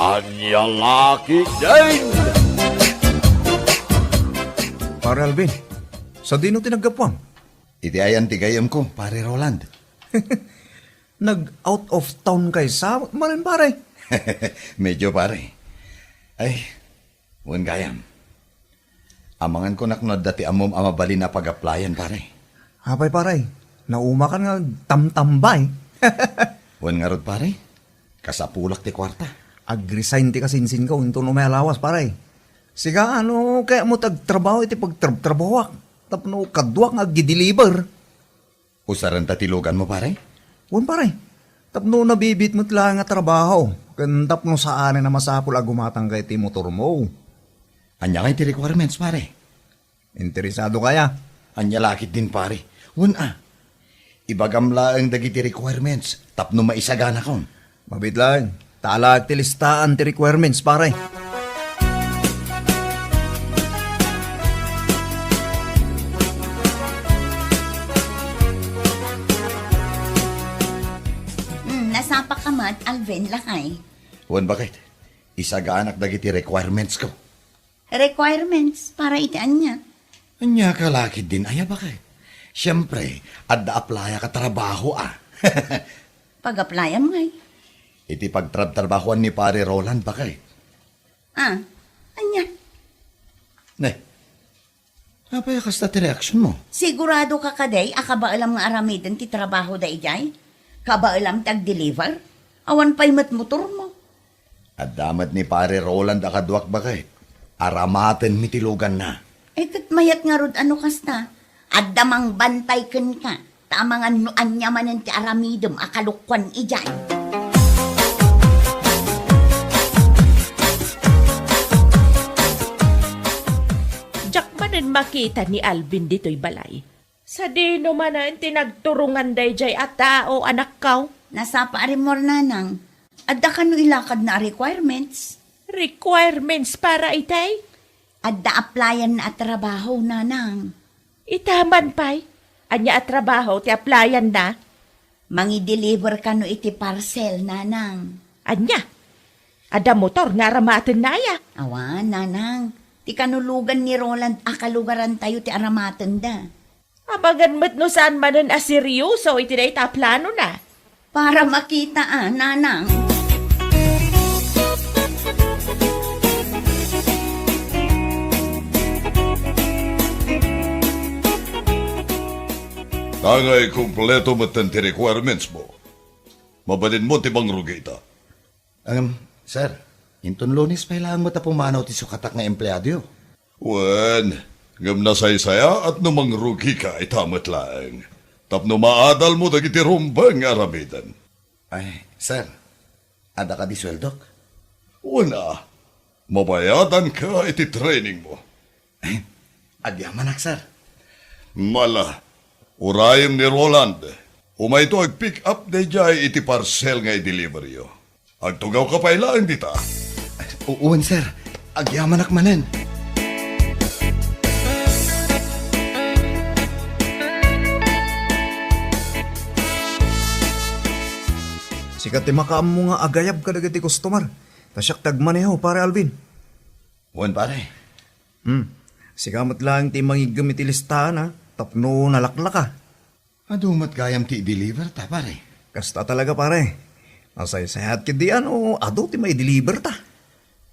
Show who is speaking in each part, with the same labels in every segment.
Speaker 1: Anya laki din!
Speaker 2: Pare Alvin, sa dino tinagapwang?
Speaker 3: Iti ayan tigayam ko, pare Roland.
Speaker 2: Nag-out of town kay sa marin pare.
Speaker 3: Medyo pare. Ay, wan gayam. Amangan ko naknod dati amom amabali na pag-applyan pare.
Speaker 2: Hapay pare, nauma ka nga tamtambay.
Speaker 3: Wan nga rod pare, kasapulak ti kwarta.
Speaker 2: Ag-resign ti kasinsin ko, into no may alawas pare. Siga ano, kaya mo tagtrabaho iti pagtrabawak. Tapno kadwak nga gideliver.
Speaker 3: Usaran tatilugan mo pare?
Speaker 2: Wan pare, tapno nabibit mo't lang nga trabaho. Kan tapno saan na masapul agumatang kay ti motor mo.
Speaker 3: Anya kay ti requirements pare?
Speaker 2: Interesado kaya?
Speaker 3: Anya lakit din pare. Wan ibagamla ang dagiti requirements, tapno maisagana kon.
Speaker 2: Mabit lang, talag ti listaan ti requirements pare.
Speaker 4: Nasapa ka mat, Alvin, lakay.
Speaker 3: Wan bakit? Isagaanak dagiti requirements ko.
Speaker 4: Requirements para itaan niya.
Speaker 3: Anya ka lakit din, aya bakit? Siyempre, adda aplaya ka trabaho
Speaker 4: Pag-applyan mo ngay.
Speaker 3: Iti pagtrabahuan ni pare Roland bakit?
Speaker 4: Anya.
Speaker 3: Ne, apay kasta ti reaction mo?
Speaker 4: Sigurado ka kaday, akaba alam nga aramidin ti trabaho da ijay? Kaba alam tag-deliver? Awan pa'y motor mo.
Speaker 3: At damat ni pare Roland akadwak bakit? Aramaten mitilugan na.
Speaker 4: Kat mayat nga rod ano kasta? At damang bantay ken ka. Tamangan no anya manen ti aramidem akalukwan ijay.
Speaker 5: Diyak manen makita ni Alvin dito'y balay. Sa dino manan tinagturungan day jay at tao anak kaw.
Speaker 4: Nasa paarimor nanang. Adda ka no ilakad na requirements.
Speaker 5: Requirements para itay.
Speaker 4: Adda applyan na at trabaho nanang.
Speaker 5: Itaman pa'y. Anya at trabaho ti applyan na.
Speaker 4: Mangi-deliver ka no iti parcel nanang.
Speaker 5: Anya. Ada motor nga ramaten na ya.
Speaker 4: Awan nanang. Ti kanulugan ni Roland akalugaran tayo ti aramaten da.
Speaker 5: Amagan mo't no saan manan aseryoso itiday ta plano na.
Speaker 4: Para makita nanang.
Speaker 1: Tangay kumpleto matan ti requirements mo. Mabalin mo ti bang rugita.
Speaker 3: Sir, inton lunes pa ilang mo ta pumanaw ti sukatak nga empleyado yo.
Speaker 1: Wen, ngam nasaysaya at namang rugi ka itamat lang. Tapno maadal mo dagiti rumbang aramidan.
Speaker 3: Ay, sir, ada ka di sweldok?
Speaker 1: Una, mabayadan ka iti training mo.
Speaker 3: Agyaman sir.
Speaker 1: Mala, urayim ni Roland. Umay ito ag-pick up de jay iti parcel nga i-deliver yo. Agtugaw ka pa ilaan dita.
Speaker 3: Uwan sir, agyaman manen.
Speaker 2: Sikat ti makaam mo nga agayab ka dagiti customer. Tasyak tagmaneho pare Alvin.
Speaker 3: Uwan pare.
Speaker 2: Sikamot lang ti mangigam iti listahan ha. Tapno nalaklak ka.
Speaker 3: Adumat gayam ti i-deliver ta pare.
Speaker 2: Kasta talaga pare. Nasay-sayat kidian o ado ti may deliver ta.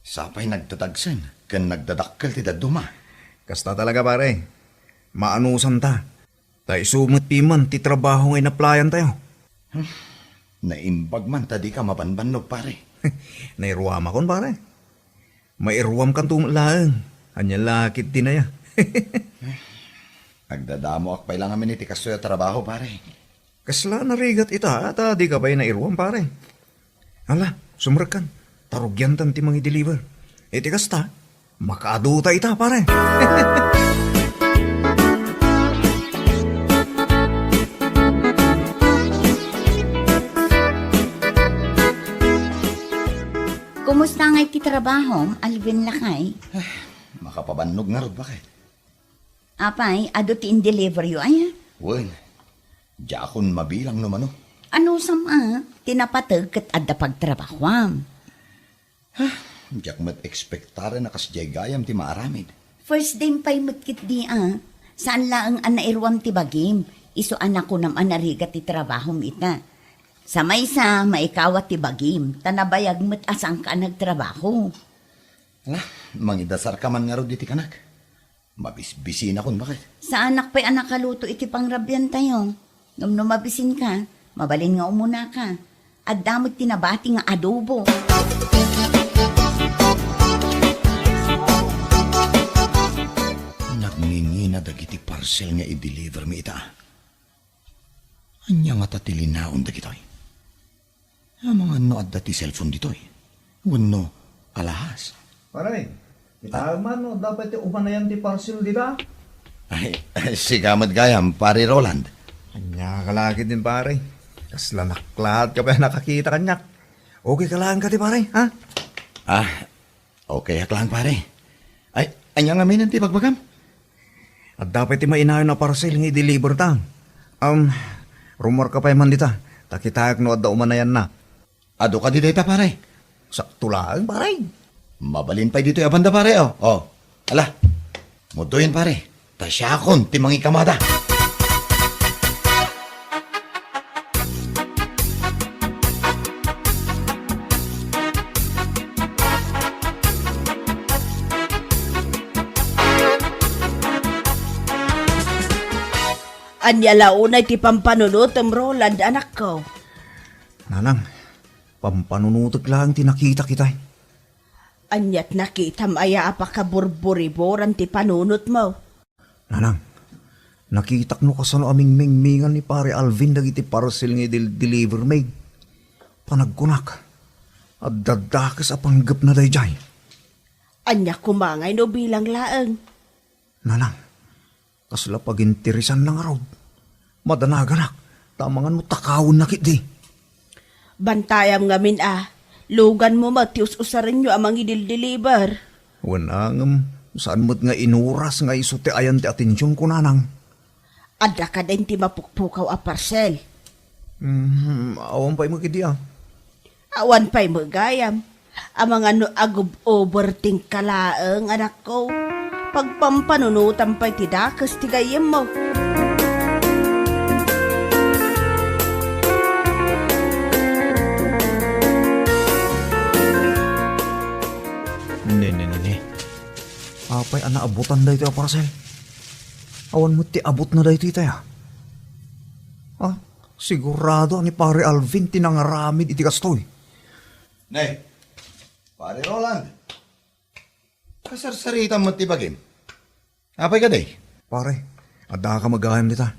Speaker 3: Sapay nagtatagsan, kan nagdadakkel ti daduma.
Speaker 2: Kasta talaga pare. Maanusan ta. Tay sumot piman ti trabaho ngay naplayan tayo.
Speaker 3: Naimbag man, tadi ka mabanbanog pare.
Speaker 2: Nairuwam akon pare. Mairuwam kan tumulaang. Anya lakit din na ya.
Speaker 3: Nagdadamo ak pa ilang amin iti kasoy trabaho pare.
Speaker 2: Kasla narigat ita at di ka pa nairuwam pare. Ala, sumrakan. Tarugyan tan ti mga deliver. Iti kasta, makaduta ita pare.
Speaker 4: Kumusta nga iti trabaho, Alvin lakay?
Speaker 3: Makapabannog nga rod bakit?
Speaker 4: Apay, ado ti in-deliver yu ay.
Speaker 3: Wen, jakon mabilang naman o.
Speaker 4: Ano sama, tinapatag kat adda pagtrabahwam.
Speaker 3: Diyak mat ekspektare na kasjay gayam ti maaramid.
Speaker 4: First day pa'y matkit di Saan laang anairwam ti bagim? Iso anak ko naman narigat ti trabahom ita. Sa maysa, maikawat ti bagim. Tanabayag mat asang ka nagtrabaho.
Speaker 3: Ala, mangidasar ka man nga ro diti kanak. Mabisbisin akon bakit?
Speaker 4: Sa anak pa'y anak kaluto iti pangrabyan tayo. Ngam no mabisin ka, mabalin nga umuna ka. At damot tinabati nga adobo.
Speaker 3: Nagngingina dagiti parcel nga i-deliver mi ita. Anya nga tatilinaon dagitoy. Mga no at dati cellphone ditoy. Wano alahas.
Speaker 2: Pare, itaman no, dapat yung umanayan ti parcel, di ba?
Speaker 3: Ay, sigamad gayam, pare Roland.
Speaker 2: Kanya ka lagi din, pare. Kasla naklat ka pa nakakita kanyak. Okay ka lang ka, di pare, ha?
Speaker 3: Okay lang pare. Ay, anya nga may nanti pagbagam.
Speaker 2: At dapat yung mainayon na parcel nga i-deliver tang. Rumor ka pa man dita. Takitayak no at da umanayan na.
Speaker 3: Ado ka di data pare.
Speaker 2: Sakto lang, pare.
Speaker 3: Mabalin pa dito yung banda pare, oh. Oh, ala. Muduin pare. Tasyakon, timangi kamada.
Speaker 5: Anya launay ti pampanunutom, Roland, anak ko.
Speaker 2: Nanang, pampanunutok lang tinakita kita.
Speaker 5: Anyat nakita maya apakaburburiboran ti panunot mo.
Speaker 2: Nanang, nakitak no kasano aming mingmingan ni pare Alvin dagiti parcel nga deliver may. Panagkunak. At dadakas apanggap na dayjay.
Speaker 5: Anya kumangay no bilang laeng.
Speaker 2: Nanang, kasla pagintirisan ng araw. Madanaganak, tamangan mo takawon na kit di.
Speaker 5: Bantayam ngamin lugan mo matius-usarin nyo amang idil-deliver.
Speaker 2: Wanang, saan mo't nga inuras nga iso ti ayan ti atensyon ko nanang.
Speaker 5: Adda ka din ti mapukpukaw a parcel.
Speaker 2: Awan pa'y mo kiti
Speaker 5: Awan pa'y magayam. Amang ano agub-overting kalaeng anak ko. Pagpampanunutan pa'y tidakas tigayem mo.
Speaker 2: Ne. Apay anaabutan da ito a parcel. Awan mo ti abot na da ito itaya. Sigurado ni pare Alvin tinangaramid iti kastoy.
Speaker 3: Nay, pare Roland. Kasarsarita mo ti bagim. Apay ka day?
Speaker 2: Pare, adda ka magahim dita.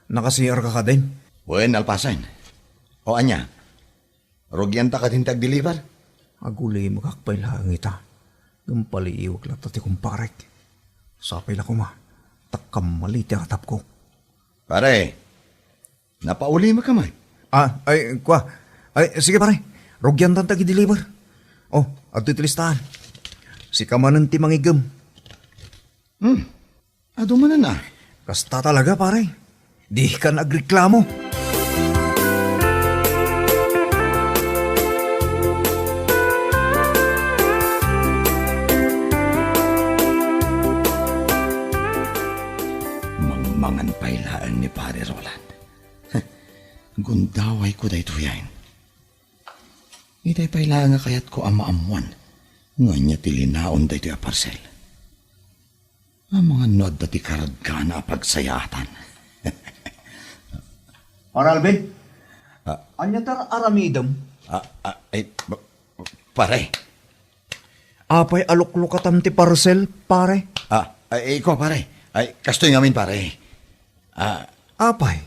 Speaker 2: Nakasiyar ka din.
Speaker 3: Buen alpasan. O anya? Rogyan ta ka din tag-deliver?
Speaker 2: Aguli mo kakpay lang ita. Gumpaliiwag lang tati kong parek. Sapay na ko ma. Takam mali ti atap ko.
Speaker 3: Pare, napauli mo ka man.
Speaker 2: Sige pare. Rogyan tan tagi-deliver. At ito listahan. Si kamanan ti mangigam.
Speaker 3: Ado man na.
Speaker 2: Kasta talaga pare. Di ka nagreklamo.
Speaker 3: Mangmangan pailaan ni pare Roland. Gundaway ko da ito yan. Itay pailaan nga kayat ko ama-amuan. Nga niya tilinaon da ito yung parcel. Ang mga nod na ti karagka na pagsayatan.
Speaker 2: Para Alvin? Anya tar aramidam?
Speaker 3: Pare.
Speaker 2: Apay aluklukatan ti parcel, pare.
Speaker 3: Ikaw pare. Kastoy ngamin pare.
Speaker 2: Apay,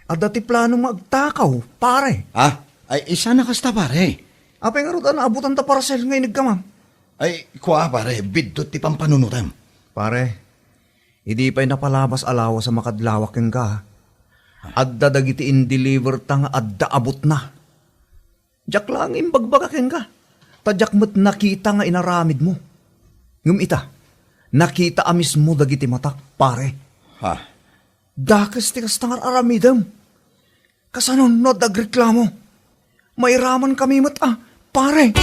Speaker 2: adda ti plano magtakaw, pare.
Speaker 3: Isa na kasta pare.
Speaker 2: Apay nga ron, abutan ta parcel ngayon nagkamam.
Speaker 3: Kuha pare, bidot ti pampanunutam.
Speaker 2: Pare, hindi pa'y napalabas alawa sa makadlawak yung ka. Adda dagiti in-deliver ta nga adda abot na. Diyak lang imbagbagakin ka. Tadyak mo't nakita nga inaramid mo. Ngum ita, nakita amis mo dagiti matak, pare. Dakas ti kastangar aramidam. Kasanon no dagreklamo. Mairaman kami pare.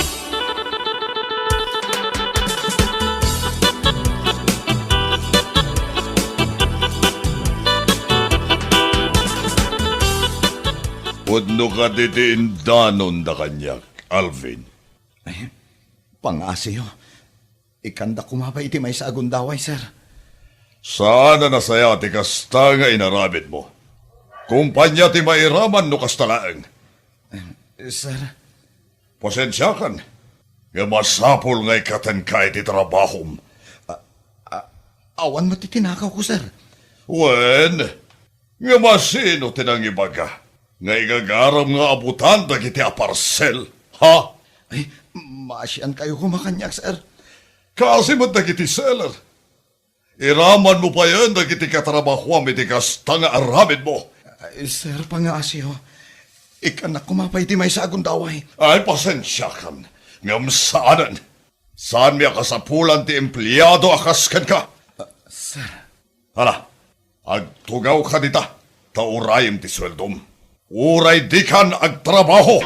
Speaker 1: Pudno ka ditiin danon da kanyak, Alvin.
Speaker 3: Ay, pangasiyo. Ikanda kumapay iti may sa agundaway, sir.
Speaker 1: Sana nasaya ti kasta nga inarabit mo. Kumpanya ti mairaman no kastalaang.
Speaker 3: Sir,
Speaker 1: Pasensya kan. Nga masapol nga ikatan ka iti trabahom.
Speaker 3: awan matitinakaw ko, sir.
Speaker 1: Wen, nga masino tinang ibaga. Nga igagaram nga abutan dagiti aparsel, ha?
Speaker 3: Ay, maasyan kayo kumakanyak, sir.
Speaker 1: Kasi mo dagiti seller. Iraman mo pa yan dagiti katrabahuam iti kasta nga aramid mo.
Speaker 3: Ay, sir, pangasiyo. Ikanak kumapay iti may sa agundaway.
Speaker 1: Ay, pasensya kan. Ngam saanan. Saan mi akasapulan ti empleyado akaskan ka?
Speaker 3: Sir,
Speaker 1: Hala, agtugaw ka dita. Taurayim ti sweldom. Uray di kan agtrabaho.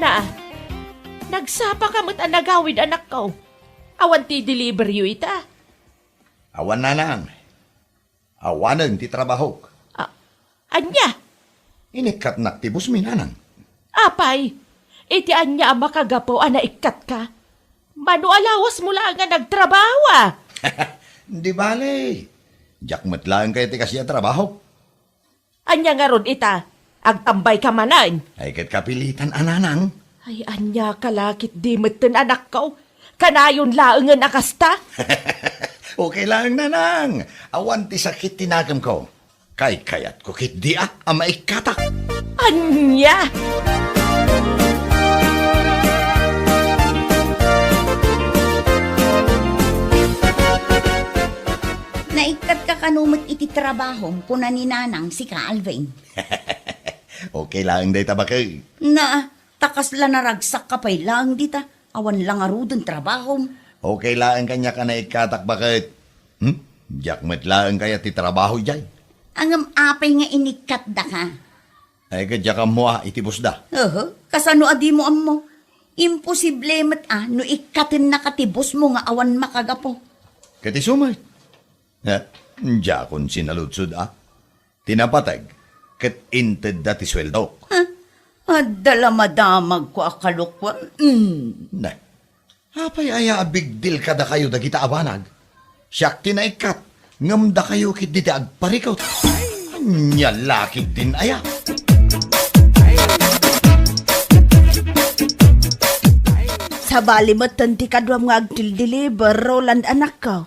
Speaker 5: Na, nagsapa ka mo't anagawid anak ko. Awan ti deliver yu ita.
Speaker 3: awan na nang. Awanan ti trabaho.
Speaker 5: Anya,
Speaker 3: Inikat nak tibus minanang.
Speaker 5: apay, iti anya ang makagapo ikat ka. Mano alawas mo lang nga nagtrabaho ah.
Speaker 3: Di bale. Diyak matlaan kayo ti kasya trabaho.
Speaker 5: Anya nga ron ita, agtambay ka manan.
Speaker 3: Ay kat kapilitan ananang.
Speaker 5: Ay, anya kalakit di meten anak ko. Kanayon laengan akasta.
Speaker 3: Okay lang nanang. Awan ti sakit tinagam ko. Kay kayat ko kit di ama ikatak.
Speaker 5: Anya!
Speaker 4: Naikat ka kanumot iti trabahom kuna ni nanang si ka Alvin.
Speaker 3: Okay lang day tabakay.
Speaker 4: Na, takas la naragsak ka pa'y lang dita. Awan lang arudon trabahom.
Speaker 3: Okay lang kanya ka na ikatak bakit? Diyak matlaan kaya ti trabaho jay.
Speaker 4: Angam apay nga inikat da ka.
Speaker 3: Ay kadya ka mo itibus da.
Speaker 4: Kasano adi mo ammo? Imposible mat no ikatin na katibos mo nga awan makagapo.
Speaker 3: Kati sumay. Diya kon sinaludsud Tinapatag. Kat inted dati sweldo.
Speaker 4: Adala madamag ko akalukwan.
Speaker 3: Na. Apay aya big deal kada kayo da kita abanag. Siyak tinaikat. Ngamda kayo kit diti agparikaw. Anya lakit din aya.
Speaker 6: Sa bali mo tanti kadwam nga agdil-deliver, Roland anak ko.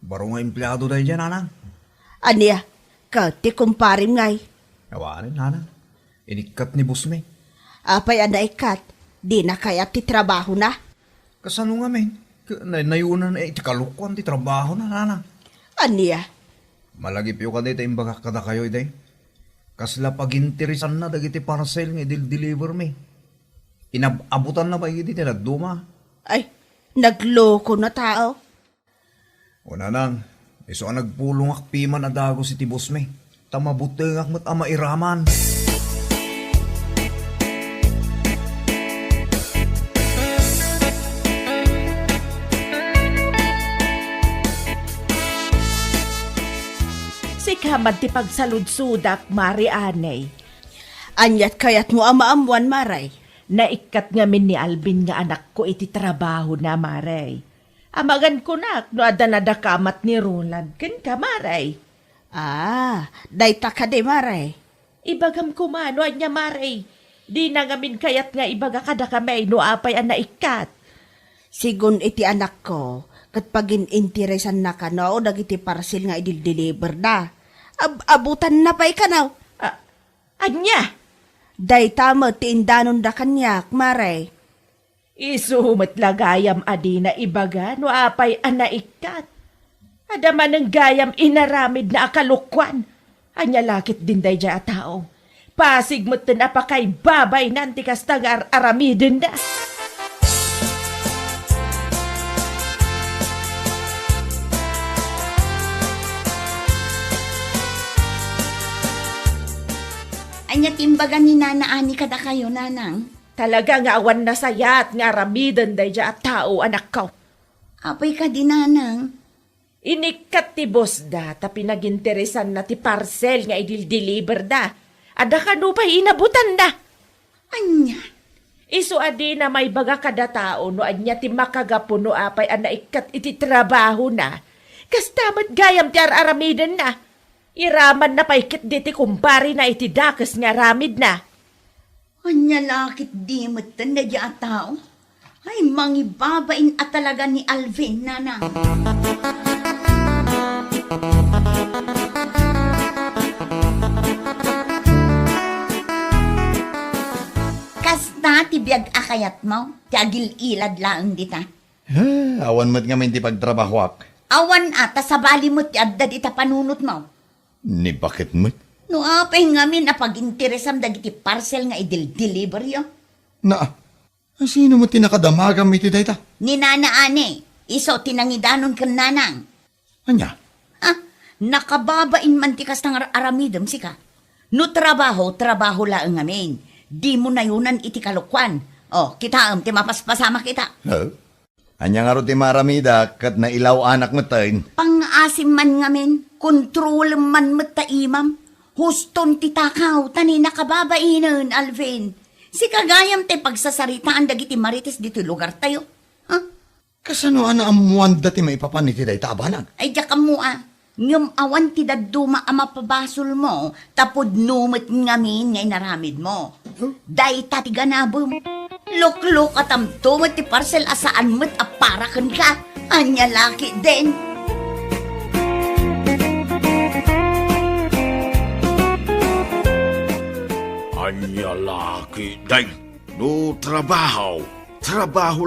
Speaker 2: Baro nga empleyado dahil dyan, nanang.
Speaker 6: Aniya, ka ti kumparim ngay.
Speaker 2: Nawarin, nanang. Inikat ni Busme.
Speaker 6: Apay ikat, di na kaya ti trabaho na.
Speaker 2: Kasano nga, men? Nayunan iti kalukwan ti trabaho na, nanang.
Speaker 6: Aniya,
Speaker 2: Malagip yung kadita imbaga kada kayo, day. Kasla pag-interesan na dagiti parcel nga deliver me. Inabutan na pa iti nagduma.
Speaker 6: ay, nagloko na tao.
Speaker 2: Una nang, iso ang nagpulong akpiman na dago si tibos me. Tamabuteng akmat ama iraman.
Speaker 5: Sikaman ti pagsaludsudak, Mari Anay.
Speaker 6: Anyat kayat mo amaamuan maray.
Speaker 5: Naikat nga min ni Alvin nga anak ko iti trabaho na, Maray. Amagan ko na, no ada nadakamat ni Roland. Ken ka, Maray.
Speaker 6: Dayta ka di maray.
Speaker 5: Ibagam ko mano anya, Maray. Di na ngamin kayat nga ibaga kada kamay no apay ang naikat.
Speaker 6: Sigun iti anak ko, kat pagin interesan na ka no, dagiti parcel nga idil-deliver na. Abutan na pa'y ka na.
Speaker 5: Anya?
Speaker 6: Dayta mo ti indanon da kanyak, maray.
Speaker 5: Isumat lagayam adi na ibaga no apay ang naikat. Adaman ng gayam inaramid na akalukwan. Anya lakit din day dya tao. Pasig mo't na pa kay babay nanti kastagar aramidin na.
Speaker 4: Anya timbagan ni Nana Ani kada kayo, Nanang.
Speaker 5: Talaga nga awan na sayat nga ramidan day dya at tao anak ko.
Speaker 4: Apay ka di, Nanang.
Speaker 5: Inikat ti boss da, ta pinaginteresan na ti parcel nga idil-deliver da. Ada ka no pa inabutan da.
Speaker 4: Anya.
Speaker 5: Isu adi na may baga kada tao no anya ti makagapuno apay ana ikat iti trabaho na. Kastamat gayam ti aramidan na. Iraman na paikit di ti kumpari na iti dakas nga ramid na.
Speaker 4: Anya lakit di matan na di tao. Ay, mangibabain at talaga ni Alvin, Nanang. Kasta ti biyag akayat mo, ti agil ilad laang dita.
Speaker 3: Awan mo't nga may di pagtrabahwak.
Speaker 4: Awan ata sa bali mo ti adda dita panunot mo.
Speaker 3: Ni bakit mo't?
Speaker 4: No apay ngamin na pag-interesam dagiti parcel nga idil-deliver yo.
Speaker 3: Sino mo tinakadamagam iti dayta?
Speaker 4: Ni Nana Ane, iso tinangidanon kan Nanang.
Speaker 3: Anya?
Speaker 4: Nakababain man ti kas ng aramidam sika. No trabaho laang ngamin. Di mo na yunan iti kalukwan. O, kita ti mapaspasama kita.
Speaker 3: Anya nga ro ti maramida kat na ilaw anak mo tayo.
Speaker 4: Pang-asim man ngamin, kontrol man imam. Huston ti takaw, tani nakababainan, Alvin. Si kagayam te pagsasaritaan dagiti marites dito lugar tayo.
Speaker 3: Kasano ana amuan dati maipapaniti dayta abanag?
Speaker 4: Ay, diya kamua. Ngam awan ti daduma ama pabasol mo, tapod numit ngamin ngay naramid mo. Day tati ganabom. Luk-luk at amtumot ti parcel asaan mo't aparakan ka. Anya laki din.
Speaker 7: Anya laki day, no trabaho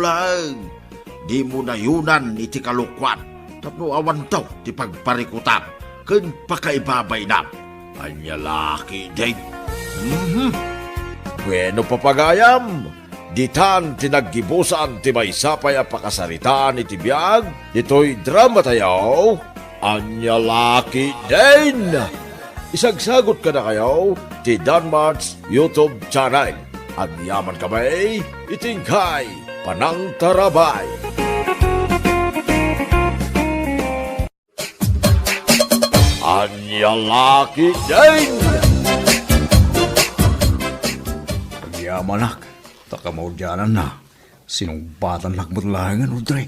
Speaker 7: lang. Di mo na yunan iti kalukwan, tapno awan taw ti pagparikutan, kun pakaibabay na. Anya laki day. Bueno papagayam, ditan tinaggibusan ti may sapay a pakasaritaan iti biyag, dito'y drama tayo. Anya laki din. Isagsagot ka na kayo ti Danmarts YouTube channel. Agyaman kamay, itingkay, panang tarabay. Anya laki din!
Speaker 2: Yamanak, takamawdyanan na. Sinumbatan lakbot lahangan, Audrey.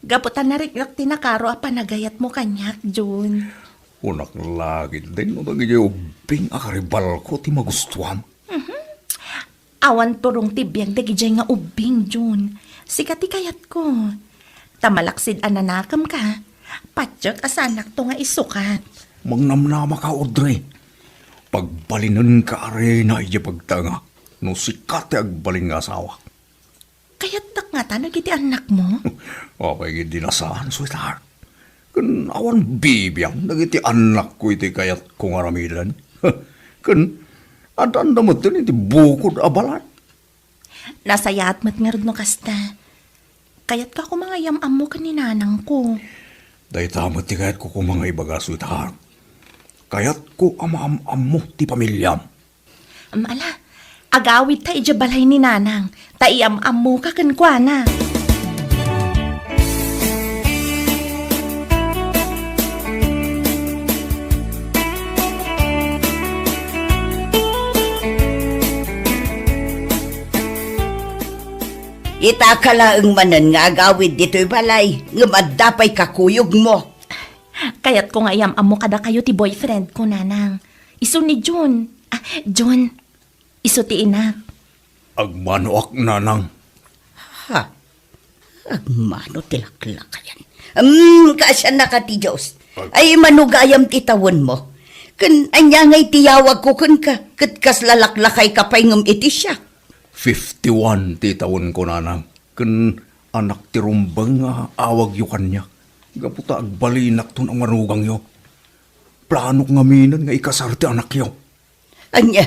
Speaker 5: Gaputan na rin tinakaro a panagayat mo kanyak, June.
Speaker 2: Unak lagi din no dagi ubing akaribal ko ti magustuhan.
Speaker 5: Awan turong tibiyag dagijay nga ubing, June. Sikati kayat ko. Tamalaksid ananakam ka. Patyot asanak to nga isukat.
Speaker 2: Mangnamnama ka, Audrey. Pagbalinan ka are na iya pagtanga. No sikat agbaling nga asawa.
Speaker 5: Kayat tak nga tanag iti anak mo.
Speaker 2: Okay, dinasahan, sweetheart. Kun awan bibiyang nagiti anak ko iti kayat kong aramidan. Kun adan na mo iti bukod abalan.
Speaker 5: Nasayat mat nga no kasta. Kayat ka kumangayam mo kaninanang ko.
Speaker 2: Dahil tamot ti kayat ko kung mga ibaga, sweetheart. Kayat ko ama-am mo ti pamilyam.
Speaker 5: Amala, agawid ta ijabalay ni nanang. Taiyam mo ka kankwana.
Speaker 4: Itakalaang manan nga agawid dito'y balay. Ngamadapay kakuyog mo.
Speaker 5: Kayat ko ngayam mo kada kayo ti boyfriend ko, nanang. Iso ni June. June. Iso ti inak.
Speaker 2: Agmanoak nanang.
Speaker 4: Ha? Agmano tilaklakayan. Kasya na ka ti Diyos. Ay manugayam titawon mo. Kan anya ngay tiyawag ko kan ka. Kat kas lalaklakay kapay ngam iti siya.
Speaker 2: 51 ti taon ko nanang. Kun anak ti rumbang nga awag yu kanya. Gaputa agbalinak ton ang marugang yo. Planok nga minan nga ikasar ti anak yo.
Speaker 4: Anya,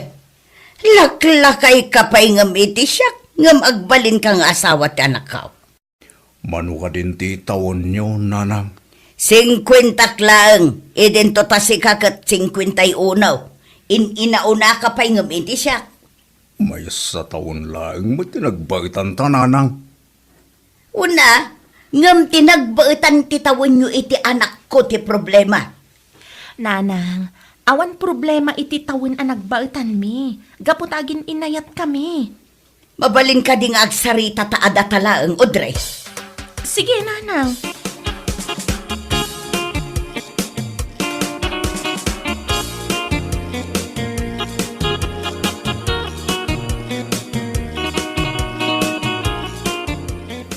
Speaker 4: laklakay kapay ngam iti siya. Ngam agbalin kang asawa ti anak ka.
Speaker 2: Mano ka din ti taon nyo, nanang.
Speaker 4: 50 lang. Idento ta si kakat 51. Inauna ka pa'y ngam inti siya.
Speaker 2: May sa taon lang mo tinagbaitan tananang.
Speaker 4: Una, ngam tinagbaitan titawan nyo iti anak ko ti problema.
Speaker 5: Nanang, awan problema iti tawin ang nagbaitan mi. Gaputagin inayat kami.
Speaker 4: Mabalin ka ding agsarita taada talaang, Audrey.
Speaker 5: Sige, nanang.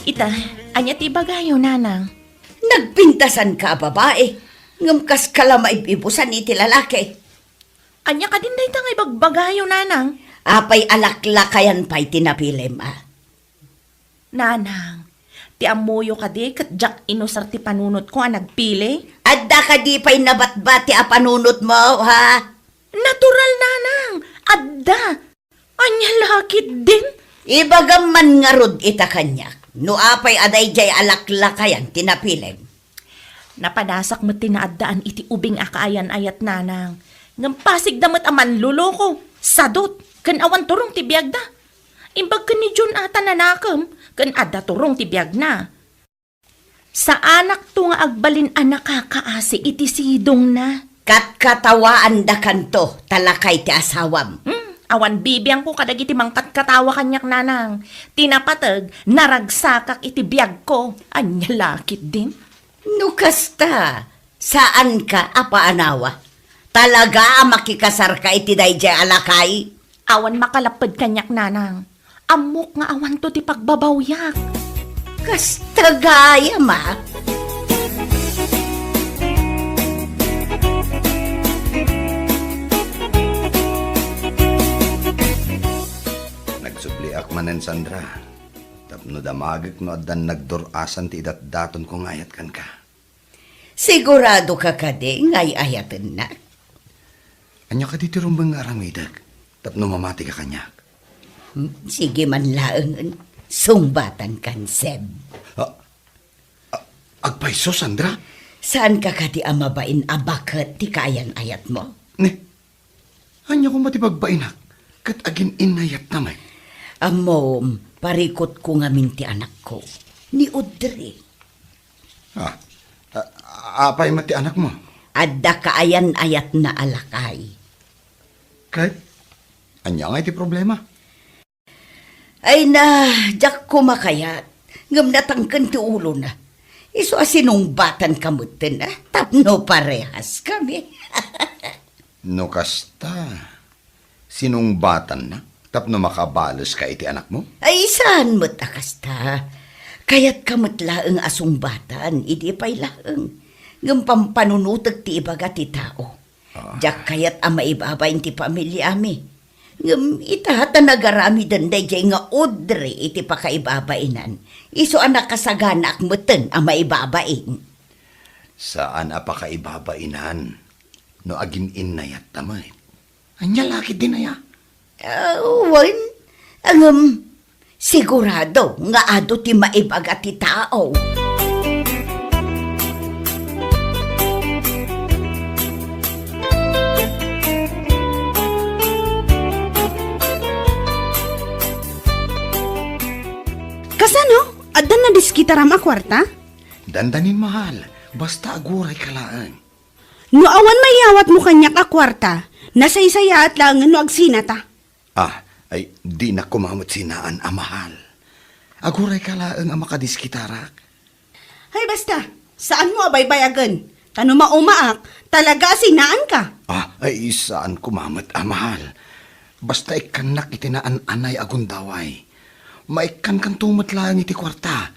Speaker 5: Ita, anya ti bagayo, nanang.
Speaker 4: Nagpintasan ka, babae. Ngam kas kala maibibusan iti lalaki.
Speaker 5: Anya ka din dahi tangay bagbagayo, nanang.
Speaker 4: Apay alaklakayan pa'y tinapilim, ah.
Speaker 5: Nanang, ti amuyo ka di kat jak inusar ti panunot ko ang nagpili.
Speaker 4: Adda ka di pa'y nabatbati a panunot mo, ha?
Speaker 5: Natural, nanang. Adda. Anya lakit din.
Speaker 4: Ibagam man nga rod ita kanya. No apay aday jay alaklakayan tinapilim.
Speaker 5: Napadasak mo tinaaddaan iti ubing akaayan ayat, nanang. Ngampasig damat aman luloko. Sadot. Kan awan turong tibiyag da. Imbag kan ni John ata nanakam. Kan adda turong tibiyag na. Sa anak to nga agbalin anak kakaasi iti sidong na.
Speaker 4: Kat katawaan da kanto talakay ti asawam.
Speaker 5: Awan bibiyang ko kadagiti mangkat katawa kanyak, nanang. Tinapatag, naragsakak iti biyag ko. Anya lakit din.
Speaker 4: No kasta, saan ka apaanawa? Talaga makikasar ka iti dayjay alakay?
Speaker 5: Awan makalapad kanyak, nanang. Amok nga awan to ti pagbabawyak.
Speaker 4: Kasta gaya ma.
Speaker 3: Nagsubliak manen Sandra. Tapno damagik no addan nagdurasan ti idat-daton ko ngayat kan ka.
Speaker 4: Sigurado ka kadi ngay ayaten na.
Speaker 3: Anya ka diti rumbang nga aramidag. Tapno mamati ka kanyak.
Speaker 4: Sige man laengen, sungbatan kan Seb.
Speaker 3: Agpaiso, Sandra?
Speaker 4: Saan ka kadi amabain abakat ti kayan ayat mo?
Speaker 3: Ne, anya ko matibagba'inak. Kat agin inayat namay.
Speaker 4: Amom, parikot ko nga minti anak ko. Ni Audrey.
Speaker 3: Apay mati anak mo?
Speaker 4: Adda kaayan ayat na alakay.
Speaker 3: Kahit, anya nga iti problema.
Speaker 4: Ay na, jak ko makayat. Ngam natangkan ti ulo na. Iso asinong batan kamutin na. Tapno parehas kami.
Speaker 3: No kasta, sinungbatan na? Tapno makabalos ka iti anak mo?
Speaker 4: Ay saan mo't akasta? Kaya't kamot laeng asong batan, idi pa'y laeng. Ngam pampanunutag ti ibaga ti tao. Jak kayat ama ibabayin ti pamilya ami. Ngam itahata nagarami danday jay nga Audrey iti pakaibabainan. Iso anak kasagana akmutin ama ibabain.
Speaker 3: Saan apakaibabainan? No agin inayat tamay. Anya laki din aya.
Speaker 4: Wan, sigurado nga ado ti maibaga ti tao.
Speaker 6: Kasano? Addan na diskitaram a kwarta?
Speaker 3: Dandanin mahal, basta aguray kalaan.
Speaker 6: No awan mayawat mo kanyak a kwarta, nasaysaya at langan no agsinata.
Speaker 3: Ay di na kumamot sinaan mahal. Aguray kalaan ang makadiskitarak.
Speaker 6: Hay basta, saan mo abaybayagan? Tano maumaak, talaga sinaan ka.
Speaker 3: Ay saan kumamot mahal. Basta ikanak itinaan anay agundaway. Maikan kan tumatlaan iti kwarta.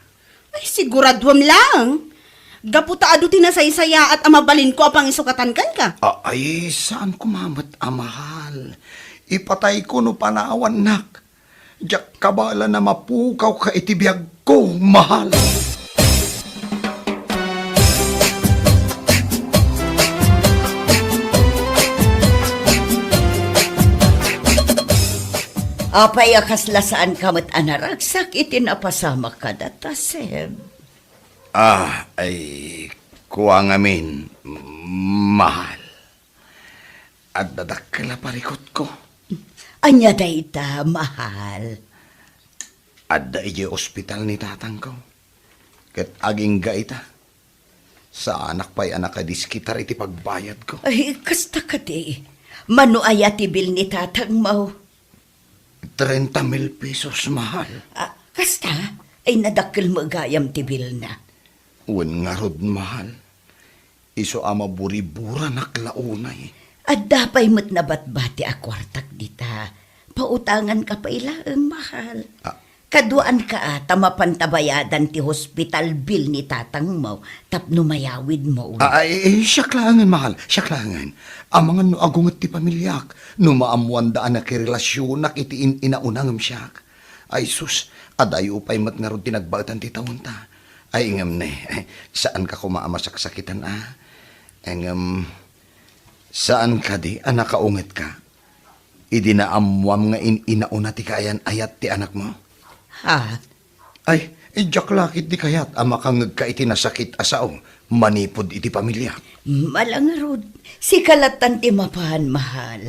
Speaker 6: Ay siguradwam lang. Gaputa ado tinasaysaya at amabalin ko apang isukatan kan ka.
Speaker 3: Ay saan kumamot mahal. Ipatay ko no panawan nak. Diyak kabala na mapukaw ka itibiyag ko, mahal.
Speaker 4: Apay akaslasaan kamat anaragsak itinapasama ka datasem.
Speaker 3: Ay kuha ngamin, mahal. At dadakkel parikot ko.
Speaker 4: Anya dayta, mahal.
Speaker 3: Adda ije ospital ni tatang ko. Ket aging gaita. Sa anak pa'y anak kadiskitar iti pagbayad ko.
Speaker 4: Ay, kasta ka di. Mano aya ti bil ni tatang mo?
Speaker 3: 30,000 pesos, mahal.
Speaker 4: Kasta? Ay nadakkel mo gayam ti bil na.
Speaker 3: Wen nga rod, mahal. Iso ama buribura naklaunay.
Speaker 4: At dapay mo't nabatbati a kwartak dita. Pautangan ka pa ilaang mahal. Kaduan ka mapantabayadan ti hospital bill ni tatang mo tapno mayawid mo.
Speaker 3: Ay, siya klangan, mahal. Siya klangan. Amangan no agungat ti pamilyak. No maamuan daan na kirelasyon nak iti inaunangam siya. Ay, sus. Aday upay mat nga ron tinagbatan ti taon ta. Ay, ingam ne. Saan ka kumaamasak-sakitan, Ingam... Saan ka di, anak kaunget ka? Idinaamuam nga inauna ti kayan ayat ti anak mo?
Speaker 4: Ha?
Speaker 3: Ay, idyak lakit di kayat, ama kang ka iti nasakit asao, manipod iti pamilya.
Speaker 4: Malangarod, si kalatan ti mapahan mahal.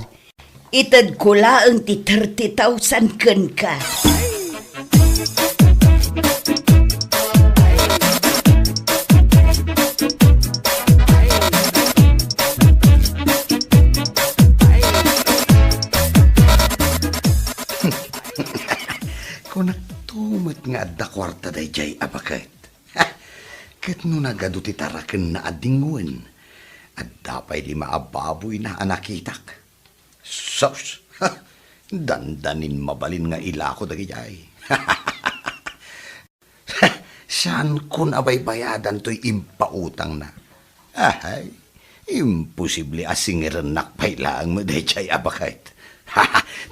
Speaker 4: Itad ko laang ti 30,000 ken ka.
Speaker 3: Kung nagtumot nga adda kwarta day jay abakat. Ket no nagado ti taraken na adinguan. At dapay di maababoy na anakitak. Sos! Dandanin mabalin nga ilako dagi jay. Saan kun abay bayadan to'y impautang na? Ay, imposible asingiran nakpailaang mo day jay abakat.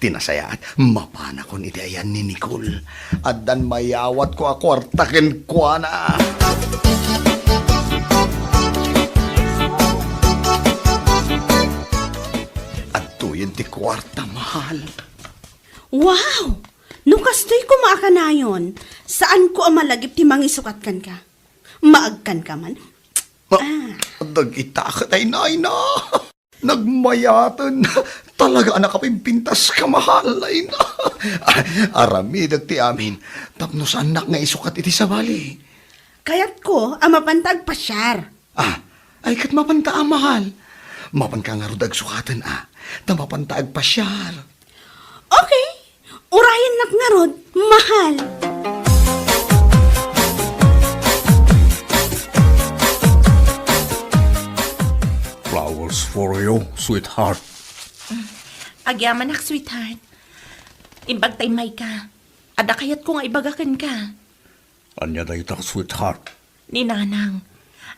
Speaker 3: Tinasayaat, mapana kon iti ayan ni Nicole. At dan mayawat ko akwartaken kwa na. At tuyin ti kwarta, mahal.
Speaker 6: Wow! No kastoy ko maakanayon, saan ko amalagip ti mangisukat kan ka? Maagkan ka man?
Speaker 3: Dagitakat ay na. Nagmayatan. Talaga anak kapimpintas ka, mahal ay na. Aramidag ti amin. Tapno sa anak nga isukat iti sabali.
Speaker 6: Kayat ko, amapantag pasyar.
Speaker 3: Ay kat mapanta mahal. Mapan ka nga rudag sukatan Tamapantaag pasyar.
Speaker 6: Okay, urayan nak nga rod, mahal.
Speaker 8: Flowers for you, sweetheart.
Speaker 5: Agyaman ak, sweetheart. Imbag tay may ka. Ada kayat ko nga ibagakan ka.
Speaker 8: Anya da itak, sweetheart.
Speaker 5: Ni nanang.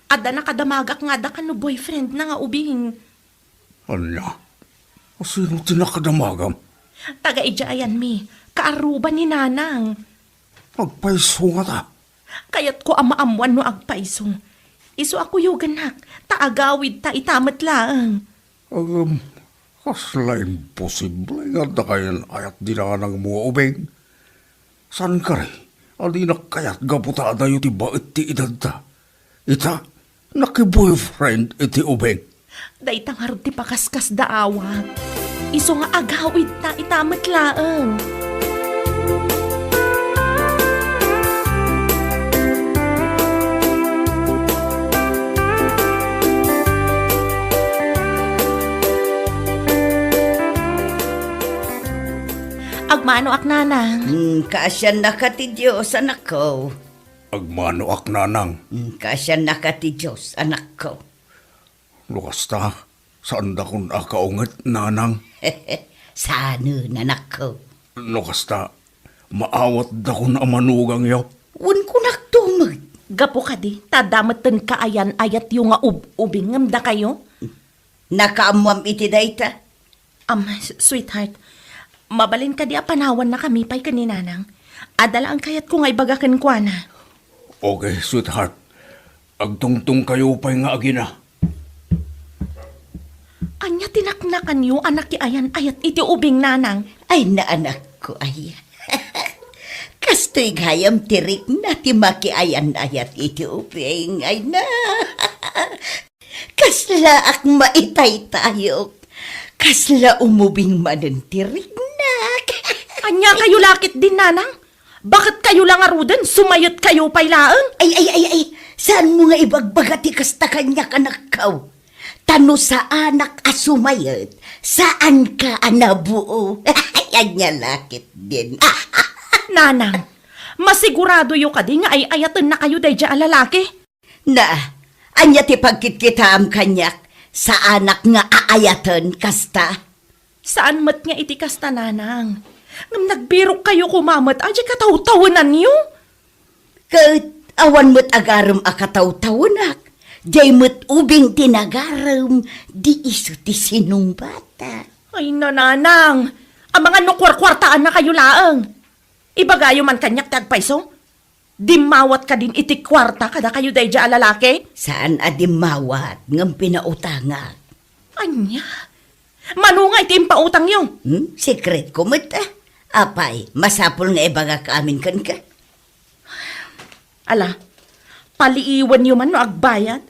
Speaker 5: Ada nakadamagak nga da ka no boyfriend na nga ubing.
Speaker 8: Anya? Sino tinakadamagam?
Speaker 5: Taga-ijayan mi. Kaaruban ni nanang.
Speaker 8: Magpaiso nga ta.
Speaker 5: Kayat ko amaamuan no agpaiso. Iso ako yuganak. Taagawid ta itamat laang.
Speaker 8: Kasla imposible nga da kayan ayat dinanang mga ubeng. San ka rin? Adi na kayat gabuta na yung tibait ti edad ta. Ita, naki-boyfriend iti ubeng.
Speaker 5: Daitang harap ti pakaskas daawa. Iso nga agawid ta itamat laang. Agmano ak nanang.
Speaker 4: Kasyan na ka ti Diyos, anak ko.
Speaker 8: Agmano ak nanang.
Speaker 4: Kasyan na ka ti Diyos, anak ko.
Speaker 8: Lukas ta, saan da kun akaungat nanang?
Speaker 4: Sano, anak ko.
Speaker 8: Lukas ta, maawat da kun amanugang yaw.
Speaker 4: Un ko naktumag.
Speaker 5: Gapo ka di, tadamatan kaayan ayat yung nga ubingam da kayo?
Speaker 4: Nakaamuam iti dayta.
Speaker 5: Sweetheart, mabalin ka di apanawan na kami pa'y kaninanang. Adala ang kayat ko nga ibagakan kwa na.
Speaker 8: Okay, sweetheart. Agtungtong kayo pa'y nga agina.
Speaker 5: Anya tinaknakan yu anak ki ayan ayat iti ubing nanang.
Speaker 4: Ay na anak ko ay. Kastoy gayam tirik na ti makiayan ayat iti ubing. Ay na. Kasla ak maitay tayo. Kasla umubing manentirig nak.
Speaker 5: Anya kayo lakit din, nanang? Bakit kayo lang aruden? Sumayot kayo pailaang?
Speaker 4: Ay. Saan mo nga ibagbagati kasta kanya kanak kaw? Tano sa anak asumayot, saan ka anabuo? Anya lakit din.
Speaker 5: Nanang, masigurado yo ka di nga ay ayatan na kayo day dya lalaki.
Speaker 4: Na, anya ti pagkitkitaam kanyak, sa anak nga aayatan kasta.
Speaker 5: Saan mat nga iti kasta, nanang? Ngam nagbirok kayo kumamat, adya kataw-tawanan niyo?
Speaker 4: Kat awan mo't agaram akataw-tawanak, jay mo't ubing tinagaram, di iso ti sinong bata.
Speaker 5: Ay nanang, ang mga nukwar-kwartaan na kayo laang. Ibagayo man kanyak tagpaiso? Di mawat ka din iti kwarta kada kayo day dya lalaki?
Speaker 4: Saan adimawat ngam pinautanga?
Speaker 5: Anya, manungay ti impautang yung.
Speaker 4: Secret ko mo't Apay, masapol nga ibaga ka amin kan ka.
Speaker 5: Ala, paliiwan nyo man no agbayad.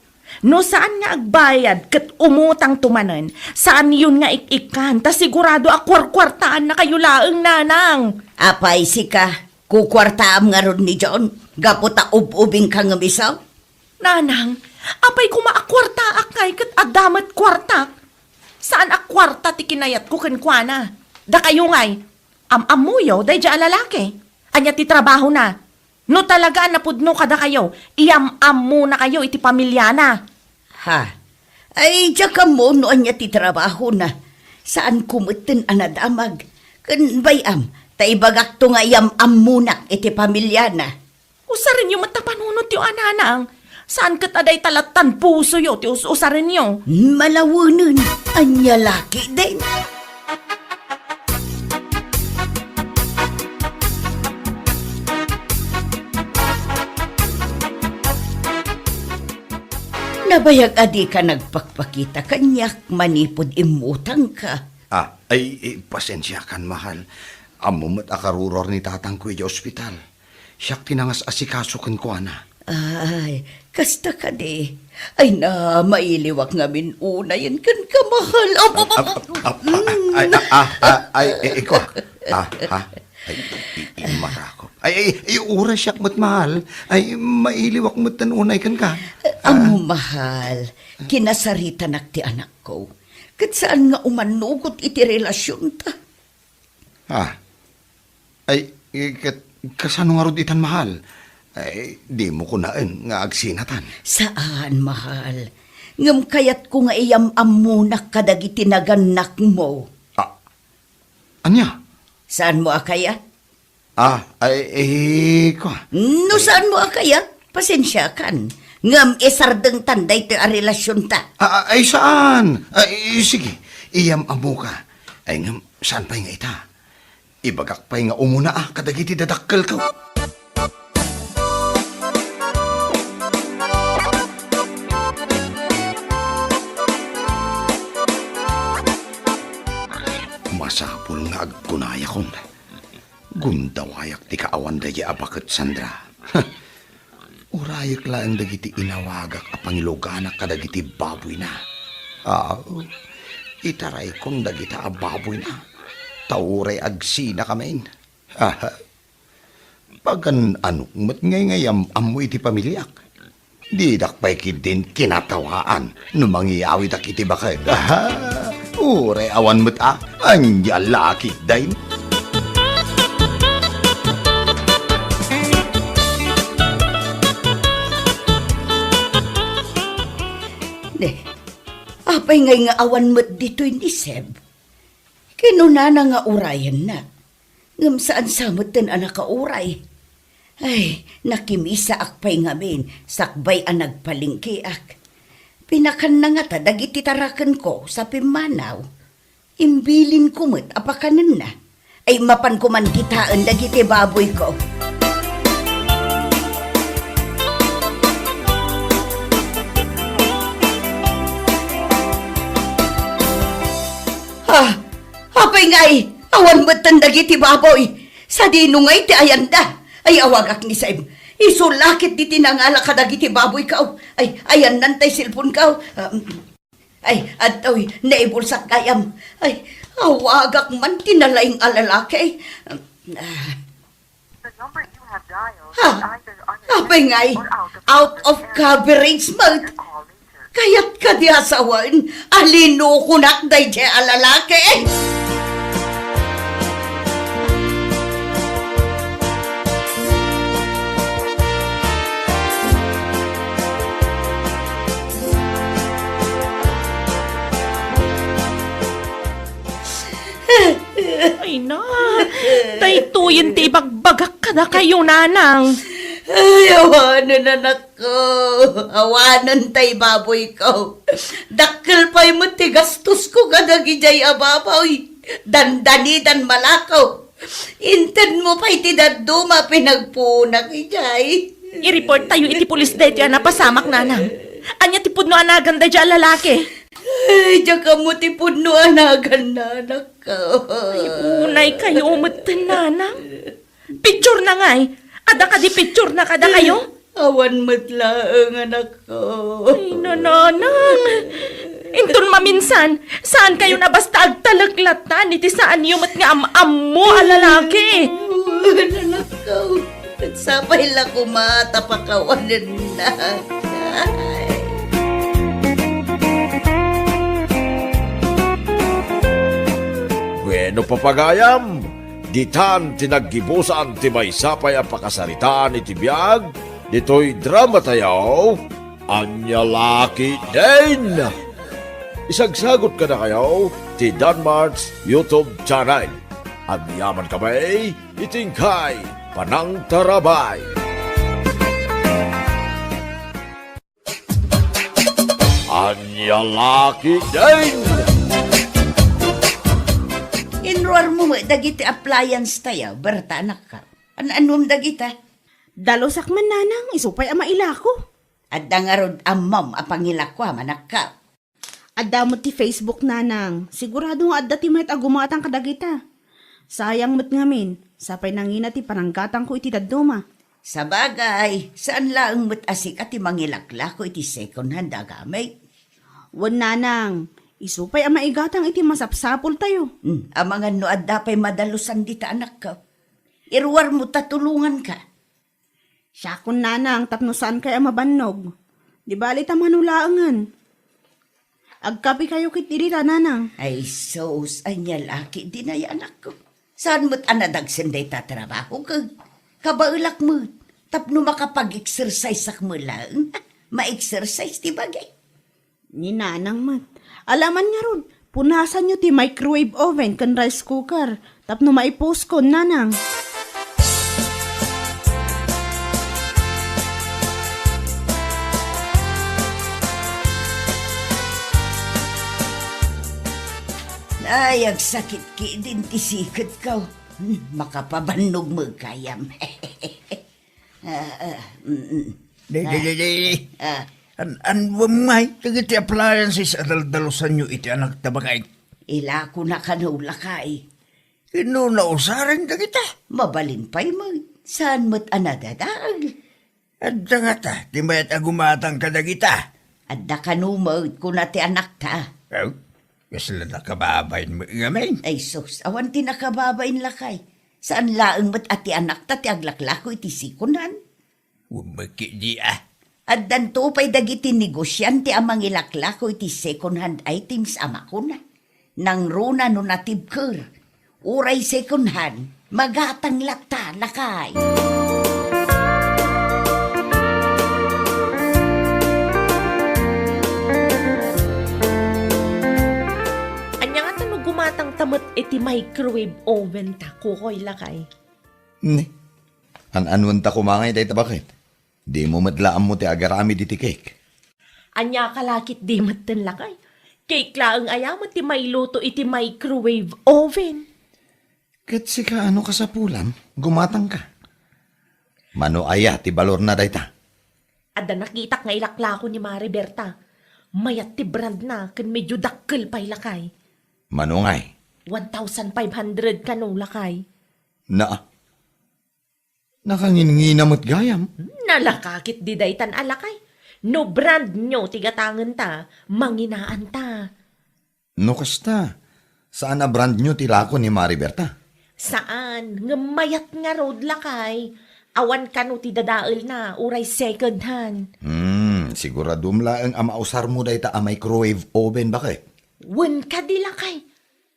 Speaker 5: No saan nga agbayad kat umutang tumanan, saan yun nga ikikan, ta sigurado akwar-kwartaan na kayo laang, nanang.
Speaker 4: Apay sika, kukwartaam nga ron ni John, gaputa ubing ka nga misaw.
Speaker 5: Nanang, apay kumaakwarta akay kat adamat kwartak. Saan akwarta ti kinayat ko kankwana? Da kayo ngay, amamuyo day dya lalaki. Anya ti trabaho na. No talaga napudno kada kayo, iam-am muna kayo iti pamilya na.
Speaker 4: Ha? Ay, diya ka mo no anya ti trabaho na. Saan kumutin anadamag? Kan bayam, taibagak to nga iam-am muna iti pamilya na.
Speaker 5: Usarin yung matapanunot yung ananang. Saan kat aday talatan puso yo, ti usarin yung.
Speaker 4: Malawunan, anya laki din. Nabayag adi ka nagpakpakita kanyak, manipod imutang ka.
Speaker 3: Pasensya kan, mahal. Amumat akaruror ni tatang ko sa ospital. Siyak tinangas asikaso kan ko, ana.
Speaker 4: Ay, kasta ka di. Ay na, mailiwak nga minunayan kan ka, mahal.
Speaker 3: Ikaw. Marakop. Uras siyak mat, mahal. Mailiwak mat tan unay kan ka.
Speaker 4: Amo mahal, kinasarita ti anak ko. Kat saan nga umanugot iti relasyon ta?
Speaker 3: Kasano nga rod itan, mahal? Di mo kunaan nga agsinatan.
Speaker 4: Saan, mahal? Ngam kayat ko nga iyam-am muna kadagiti naganak mo.
Speaker 3: Anya?
Speaker 4: Saan mo akayat?
Speaker 3: Ko.
Speaker 4: No, saan mo akayat? Pasensya kan. Ngam isardeng tanday ti a relasyon ta.
Speaker 3: Saan? Sige, iyam-amo ka. Ngam, saan pa nga ita? Ibagak pa nga umuna kadagiti dadakkel ko. Masapul nga agkunaya kon. Gundawayak ti kaawan dahi abakat, Sandra. Urayak lang dagiti inawagak a pangiloganak kadagiti baboy na. Itaray kong dagita a baboy na. Tauray agsina kamain. Pagan anong mat ngay-ngayam amoy iti pamilyak. Di dakpay din kinatawaan no mangiyawi dak iti bakit. Uray awan mat anya laki dahin.
Speaker 4: Apay ngay nga awan mo't dito'y ni Seb. Kinunana nga urayan na. Ngam saan samot din anak ka uray. Ay, nakimisa akpay ngamin, sakbay ang nagpalingki ak. Pinakan na nga ta, dagiti tarakan ko sa pimanaw. Imbilin ko mo't apakanan na. Ay mapan ko man kitaan dagiti baboy ko. Apay ngay, awan ba't tandagiti baboy? Sa dinungay ti ayanda, ay awagak ni Saib. Isulakit di tinangala ka dagiti baboy ka. Ay, ayan nantay silpon ka. Ay, atoy, naibulsak kayam. Ay, awagak man tinalaing alalaki.
Speaker 9: The number you have dialed
Speaker 4: Ha?
Speaker 9: is either
Speaker 4: Apay ngay,
Speaker 9: unattended or
Speaker 4: out of coverage mode.
Speaker 9: call later.
Speaker 4: Kaya't ka di asawan, alino kunak day di alalaki.
Speaker 5: Ay na, daytoyin ti bagbagak ka na kayo, nanang.
Speaker 4: Ay, awanan anak ko. Awanan tay baboy ko. Dakkel pa'y mo ti gastos ko kadagi jay ababoy. Dandani dan malakaw. Inten mo pa'y ti daduma pinagpunak ijay.
Speaker 5: I-report tayo iti pulis day ti napasamak, nanang. Anya ti pudno anagan day dyan lalaki.
Speaker 4: Ay, diyan ka mo ti puno anagan na anak ko.
Speaker 5: Ay, unay kayo umatan, nanang. Picture na ngay. Ada ka di picture na kada kayo?
Speaker 4: Awan matlaang anak ko.
Speaker 5: Ay, nanang. Inton maminsan, saan kayo na basta agtalaglatan? Iti saan yung mat nga am mo, alalaki?
Speaker 4: Awan anak ko. At sapay lang kumata pakawanan na. Ay.
Speaker 7: Bueno papagayam, ditan tinaggibusan ti maysapay ang pakasaritaan iti biyag, dito'y drama tayo, anya laki din. Isagsagot ka na kayo, ti Danmar's YouTube channel. At yaman kami, itingkay, panang tarabay. Anya laki din.
Speaker 4: Inruar mo dagiti appliance tayo, berta anak ka. Anum dagita?
Speaker 6: Dalosak man nanang, isupay ama ila ko.
Speaker 4: At dangarod amam apangilakwa manak ka.
Speaker 6: Adda mo ti Facebook nanang, sigurado nga adda ti mayt agumatang kadagita. Sayang mo't ngamin, sapay nangina ti pananggatang ko iti daduma.
Speaker 4: Sa bagay, saan laang mo't asik at mangilakla ko iti second hand agamay?
Speaker 6: Wan nanang, isupay ama igatang iti masapsapol tayo.
Speaker 4: Ang mga noad dapay madalusan dita anak ka. Irwar mo tatulungan ka.
Speaker 6: Siya kun nanang, tapno saan kaya mabannog. Di bali ta manulaangan. Agkapi kayo kit dirita nanang.
Speaker 4: Ay sos, anya laki din ay anak ko. Saan mo't anadagsin day tatrabaho ka? Kabaulak mo, tapno makapag-exercise sak mo lang. Ma-exercise ti bagay.
Speaker 6: Ni nanang mat. Alaman nga ron, punasan nyo ti microwave oven kan rice cooker. Tapno maipost ko nanang.
Speaker 4: Ay, ang sakit ki din ti sikot ko. Makapabannog mo kayam.
Speaker 2: An may, tagati appliances at daldalusan nyo iti anak tabagay.
Speaker 4: Ila ko na kanula kay.
Speaker 2: Ino na usarin dagita.
Speaker 4: Mabalin pa'y mo. Saan mo't anadadag?
Speaker 2: At dangata, di mayat agumatang kadagita.
Speaker 4: At nakanumot ko na ti anak ta.
Speaker 2: Oh, kasi lang nakababayin mo ngamin.
Speaker 4: Ay sus, awan ti nakababain lakay. Saan laang mo't ati anak ta ti aglaklako iti sikunan?
Speaker 2: Umaki di ah.
Speaker 4: At danto pa'y dagiti negosyante amang ilaklako iti second hand items ama ko na. Nang runa no natibker. Uray second hand, magatang lakta lakay.
Speaker 5: Anya nga tanong gumatang tamot iti microwave oven ta, kukoy lakay.
Speaker 3: Ne, an-anwan ta kumangay day tabakit. Di mo madlaan mo ti agarami di ti cake.
Speaker 5: Anya kalakit di matan lakay. Cake laang ayaman ti may luto iti microwave oven.
Speaker 3: Kat si ka ano kasapulan, gumatang ka. Mano aya ti balor na day ta.
Speaker 5: Ada nakitak nga ilaklako ni Mariberta. Mayat ti brand na kan medyo dakkel pa'y lakay.
Speaker 3: Mano ngay,
Speaker 5: 1,500 kanong lakay.
Speaker 3: na. Nakanginginamot gayam.
Speaker 5: Nalakakit di daytan alakay. No brand nyo tigatangan ta, manginaan ta.
Speaker 3: No kasta, saan na brand new tilako ni Mariberta?
Speaker 5: Saan? Ngamayat nga road lakay. Awan ka no ti dadaal na, uray second hand.
Speaker 3: Siguradum laang amausar mo day ta a microwave oven bakit?
Speaker 5: Wen ka di lakay.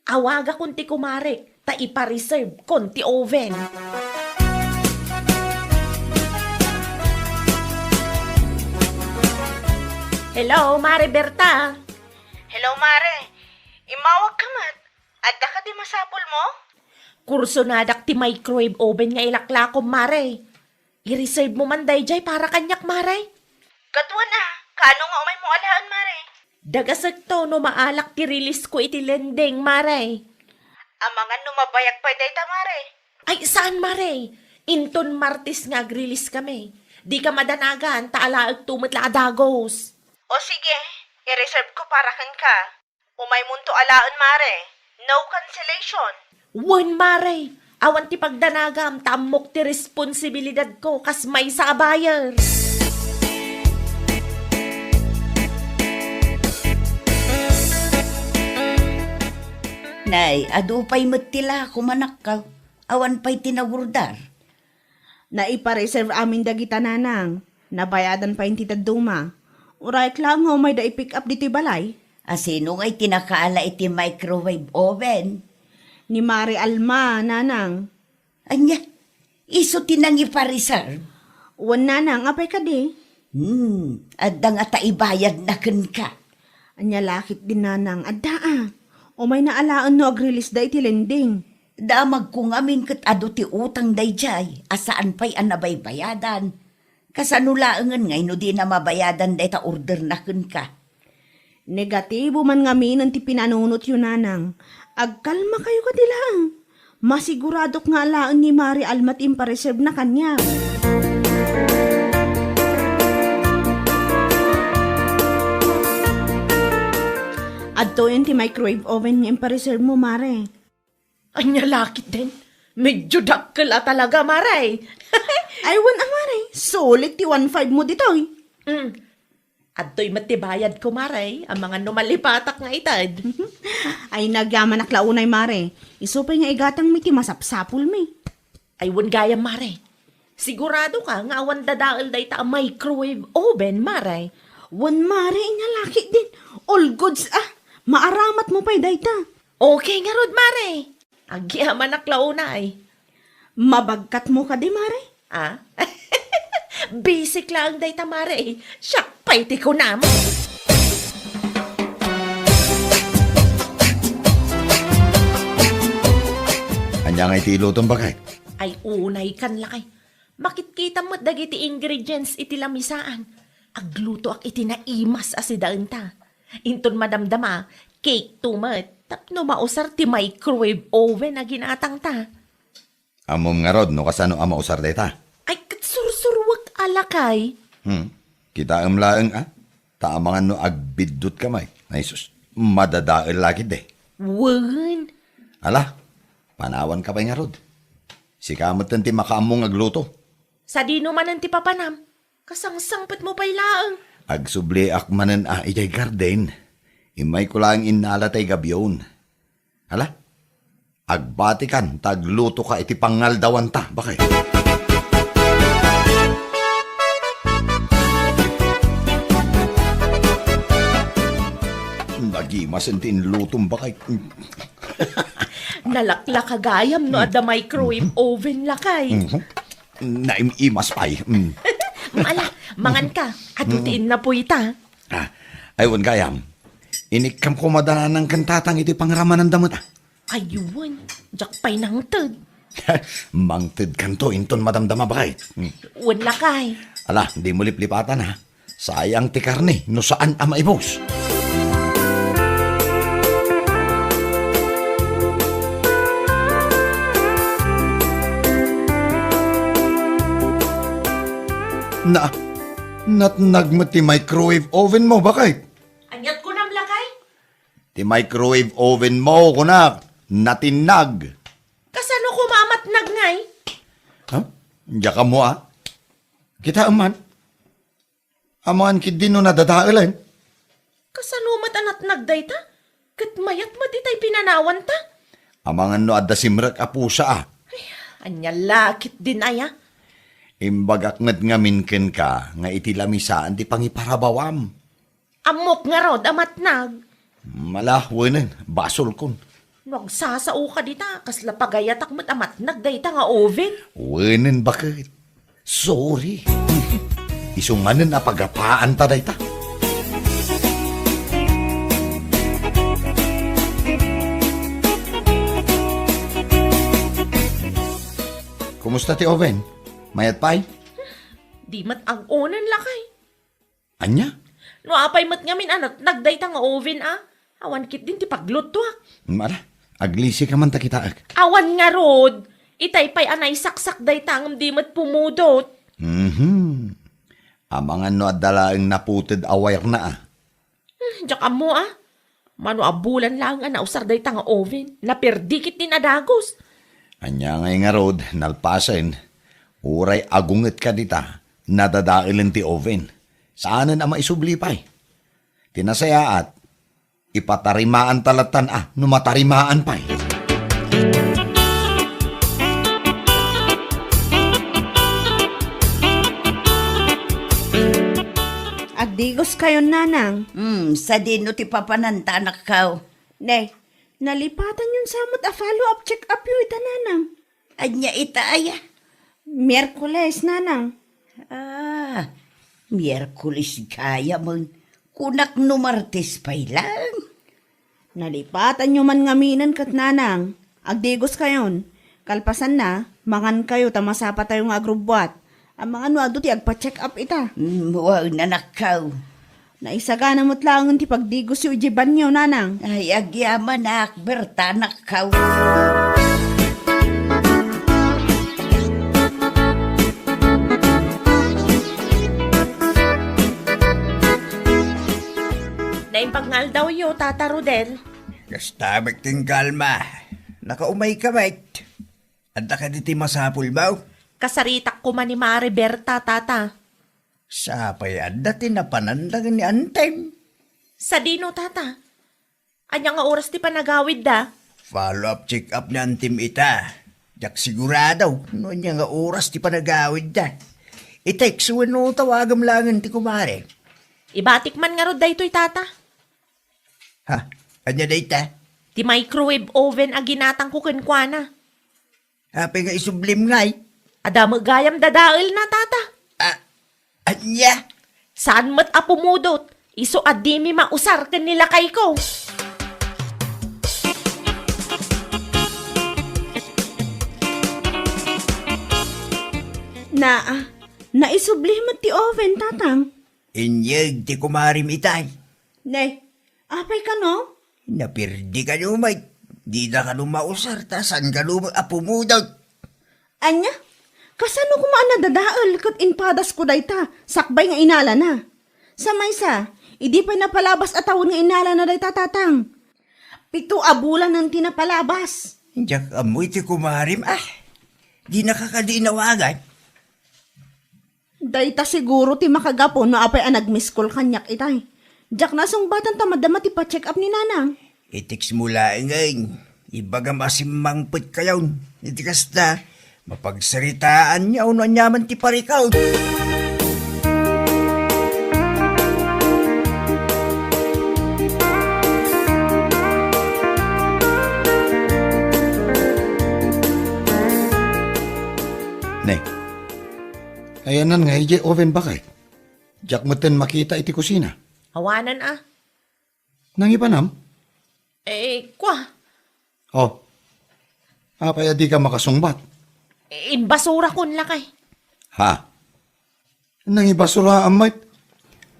Speaker 5: Awaga kunti kumare, ta ipa-reserve konti oven. Hello, Mare Berta.
Speaker 6: Hello, Mare. Imawag ka mat. Adda ka di masapol mo?
Speaker 5: Kurso na dak ti microwave oven nga ilaklakom, Mare. I-reserve mo man dayjay para kanyak, Mare.
Speaker 6: Katwa na. Kano nga umay mo alaan, Mare?
Speaker 5: Dagasag to no maalak ti release ko iti lending, Mare.
Speaker 6: Ang mga numabayag pa dayta, Mare.
Speaker 5: Ay, saan, Mare? Inton Martis nga release kami. Di ka madanagan, taalaag tumit la adagos.
Speaker 6: O sige, i-reserve ko para kan ka. Umay munto alaan, Mare. No cancellation.
Speaker 5: Wan, Mare. Awan ti pagdanagam, tamok ti responsibilidad ko kas may sabayar.
Speaker 4: Nay, adupay matila kumanak ka. Awan pa'y tinagurdar.
Speaker 6: Naipa-reserve amin dagita nanang. Nabayadan pa yung titad duma. Uray lang nga may da-pick up dito balay.
Speaker 4: Asino nga'y tinakaala iti microwave oven.
Speaker 6: Ni Mari Alma, nanang.
Speaker 4: Anya, iso tinang ipareserve.
Speaker 6: Uwan nanang, apay ka di.
Speaker 4: Adda nga taibayad na ken ka.
Speaker 6: Anya lakit din nanang, adda O may naalaan no ag-release da iti lending.
Speaker 4: Damag kung amin kat ado ti utang dayjay, asaan pa'y anabaybayadan. Kasanulaangan ngay no di na mabayadan day ta order na ken ka.
Speaker 6: Negatibo man ngamin ti pinanunot yun nanang. Agkalma kayo ka dilang. Masiguradok nga alaan ni Mari Almat impareserve na kanya. Adto yun ti microwave oven niya impareserve mo, Mare.
Speaker 5: Anya lakit din. Medyo dakkel talaga, Mare.
Speaker 6: Ay, Mare. Solid ti 1.5 mo dito.
Speaker 5: Adto'y matibayad ko, Mare. Ang mga numalipatak nga itad.
Speaker 6: Ay, nagyaman aklaunay, Mare. Isupay nga igatang mi ti masapsapul mi.
Speaker 5: Ay, wan gaya, Mare. Sigurado ka nga awan dadaal day ta microwave oven, Mare.
Speaker 6: Wan, Mare, nga laki din. All goods, maaramat mo pa'y dayta.
Speaker 5: Okay nga rod, Mare. Agyaman aklaunay.
Speaker 6: Mabagkat mo ka di, Mare.
Speaker 5: Basic lang day ta, Mare. Siyak, paiti ko naman.
Speaker 3: Anya nga iti ilutong bakit?
Speaker 5: Ay, unay kan lakay. Makikita mo dagiti ingredients iti lamisaan. Agluto ak iti naimas asidaan ta. Inton madamdama, cake tumat. Tapno mausar ti microwave oven na ginatang ta.
Speaker 3: Amom nga rod, no kasano amausar deta?
Speaker 5: Ay, katsursurwag alakay.
Speaker 3: Kita laeng taamangan no agbidot kamay. Ay sus, madadael lagi de.
Speaker 5: Wan.
Speaker 3: Ala, panawan ka pa nga rod. Si kamot ti makaamong agluto.
Speaker 5: Sa dino man ang tipapanam. Kasangsangpet mo pa'y laang.
Speaker 3: Agsubli akmanan ijay garden. Imay ko lang inalatay gabyon. Hala, agbatikan, tagluto ka iti pangaldawan ta, bakit? Nagimasin tin lutong bakit?
Speaker 5: Nalakla kagayam no at the microwave oven lakay.
Speaker 3: Naimimas pa'y.
Speaker 5: Ala, mangan ka. Adutiin na po ita.
Speaker 3: Aywan gayam. Inikam ko madala ng kantatang iti pangraman ng damot.
Speaker 5: Ayun, jak pa'y nang tad.
Speaker 3: Mangtid kanto, inton madamdama bakit?
Speaker 5: Wan lakay.
Speaker 3: Ala, di mo liplipatan ha. Sayang ti karne, no saan ama ibos. Natnagmat ti microwave oven mo, bakit?
Speaker 5: Anyat ko nam lakay?
Speaker 3: Ti microwave oven mo, kunak, natinag.
Speaker 5: Kasano ko mamatnag ngay?
Speaker 3: Ha? Diya ka mo Kita aman. Aman kid din no nadadaalan.
Speaker 5: Kasano matanatnag day ta? Kat mayat mo ditay pinanawan ta.
Speaker 3: Amangan no adda simrak apusa ah.
Speaker 5: Anya lakit din aya.
Speaker 3: Imbagak nga minken ka, nga iti lamisaan ti pangiparabawam.
Speaker 5: Amok nga rod amatnag.
Speaker 3: Malahwanan, basol kon.
Speaker 5: Wag sasao ka dita, kasla pagayatak mo't amatnag dayta nga oven.
Speaker 3: Wanan bakit? Sorry. Isumanan na pagapaan ta dayta. Kumusta ti Oven? Mayat pay?
Speaker 5: Di mat ang unan lakay.
Speaker 3: Anya?
Speaker 5: No apay mat ngamin anat nagdayta nga oven ah. Awan kit din ti pagluto ah.
Speaker 3: Mara, aglisi ka man ta kitaag.
Speaker 5: Awan nga rod. Itay pay anay saksak dayta ngam di mat pumudot.
Speaker 3: Amangan no adalaang naputed aware na ah.
Speaker 5: Diyak mo ah. Mano abulan lang nga nausar dayta nga oven. Naperdikit din adagos.
Speaker 3: Anya nga rod, nalpasen. Uray agunget ka dita, nadadailin ti Oven. Saanan ang maisublipay? Tinasayaat, ipatarimaan talatan ah, numatarimaan pa'y.
Speaker 6: Agdigos kayo, nanang.
Speaker 4: Sa dino ti papananta anak kao.
Speaker 6: Ne, nalipatan yung samot a follow-up check-up yung ita, nanang.
Speaker 4: Anya ita aya.
Speaker 6: Miyerkules, nanang.
Speaker 4: Miyerkules kaya mo. Kunak no Martes pa'y lang.
Speaker 6: Nalipatan nyo man ngaminan kat, nanang. Agdigos kayon. Kalpasan na, mangan kayo tamasapa tayo nga agrubwat. Ang mga nuado ti agpa-check up ita.
Speaker 4: Wow, nanakaw.
Speaker 6: Naisagana mo't lang ti pagdigos yung ijiban nyo, nanang.
Speaker 4: Ay, agyaman na akberta nakaw.
Speaker 5: Naimpagngal daw yo, Tata Rodel.
Speaker 2: Kastabik ting kalma. Nakaumay ka, mate. Anda ka diti masapul ba?
Speaker 5: Kasaritak ko man ni Mare Berta, Tata.
Speaker 2: Sapay anda tinapanandagan ni Antem.
Speaker 5: Sa dino, Tata. Anya nga oras ti panagawid da.
Speaker 2: Follow-up check-up ni Antem ita. Jak sigurado, no niya nga oras ti panagawid da. I-text no tawagam langan ti kumare.
Speaker 5: Ibatik man nga rod da ito'y, Tata.
Speaker 2: Ha? Anya da ita?
Speaker 5: Ti microwave oven a ginatang ko kenkwana.
Speaker 2: Hape nga isublim ngay.
Speaker 5: Ada magayam dadail na, Tata.
Speaker 2: Anya?
Speaker 5: Saan mat apumudot? Iso adimi mausar ken nilakay ko.
Speaker 6: Naisublimot ti oven, tatang.
Speaker 2: Inyag ti kumarim itay.
Speaker 6: Ne, apay ka no?
Speaker 2: Napirdi ka lumay. Di na ka lumausar ta. San ka apumudot?
Speaker 6: Anya? Kasano ko nadadaal kat inpadas ko dayta. Sakbay nga inala na. Sa maysa, idi pa napalabas at taon nga inala na dayta, tatang. 7 abulan ng tinapalabas.
Speaker 2: Diyak amoy ti kumarim di nakakadinawagan.
Speaker 6: Dayta siguro ti makagapon no apay ang nag-miss call kanyak itay. Diyak nasong batan tamadama ti pa-check up ni nanang.
Speaker 2: Itiks mula ngayon. Ibaga masimangput kayaw. Iti kasta, mapagsaritaan niya uno nyaman ti parikaw. Ne, ayanan nga ije oven bakay. Diyak maten makita iti kusina.
Speaker 5: Hawanan
Speaker 2: Nang ipanam?
Speaker 5: Kwa.
Speaker 2: Oh, apay di ka makasungbat.
Speaker 5: Inbasura kun lakay.
Speaker 3: Ha?
Speaker 2: Nang ibasura amay.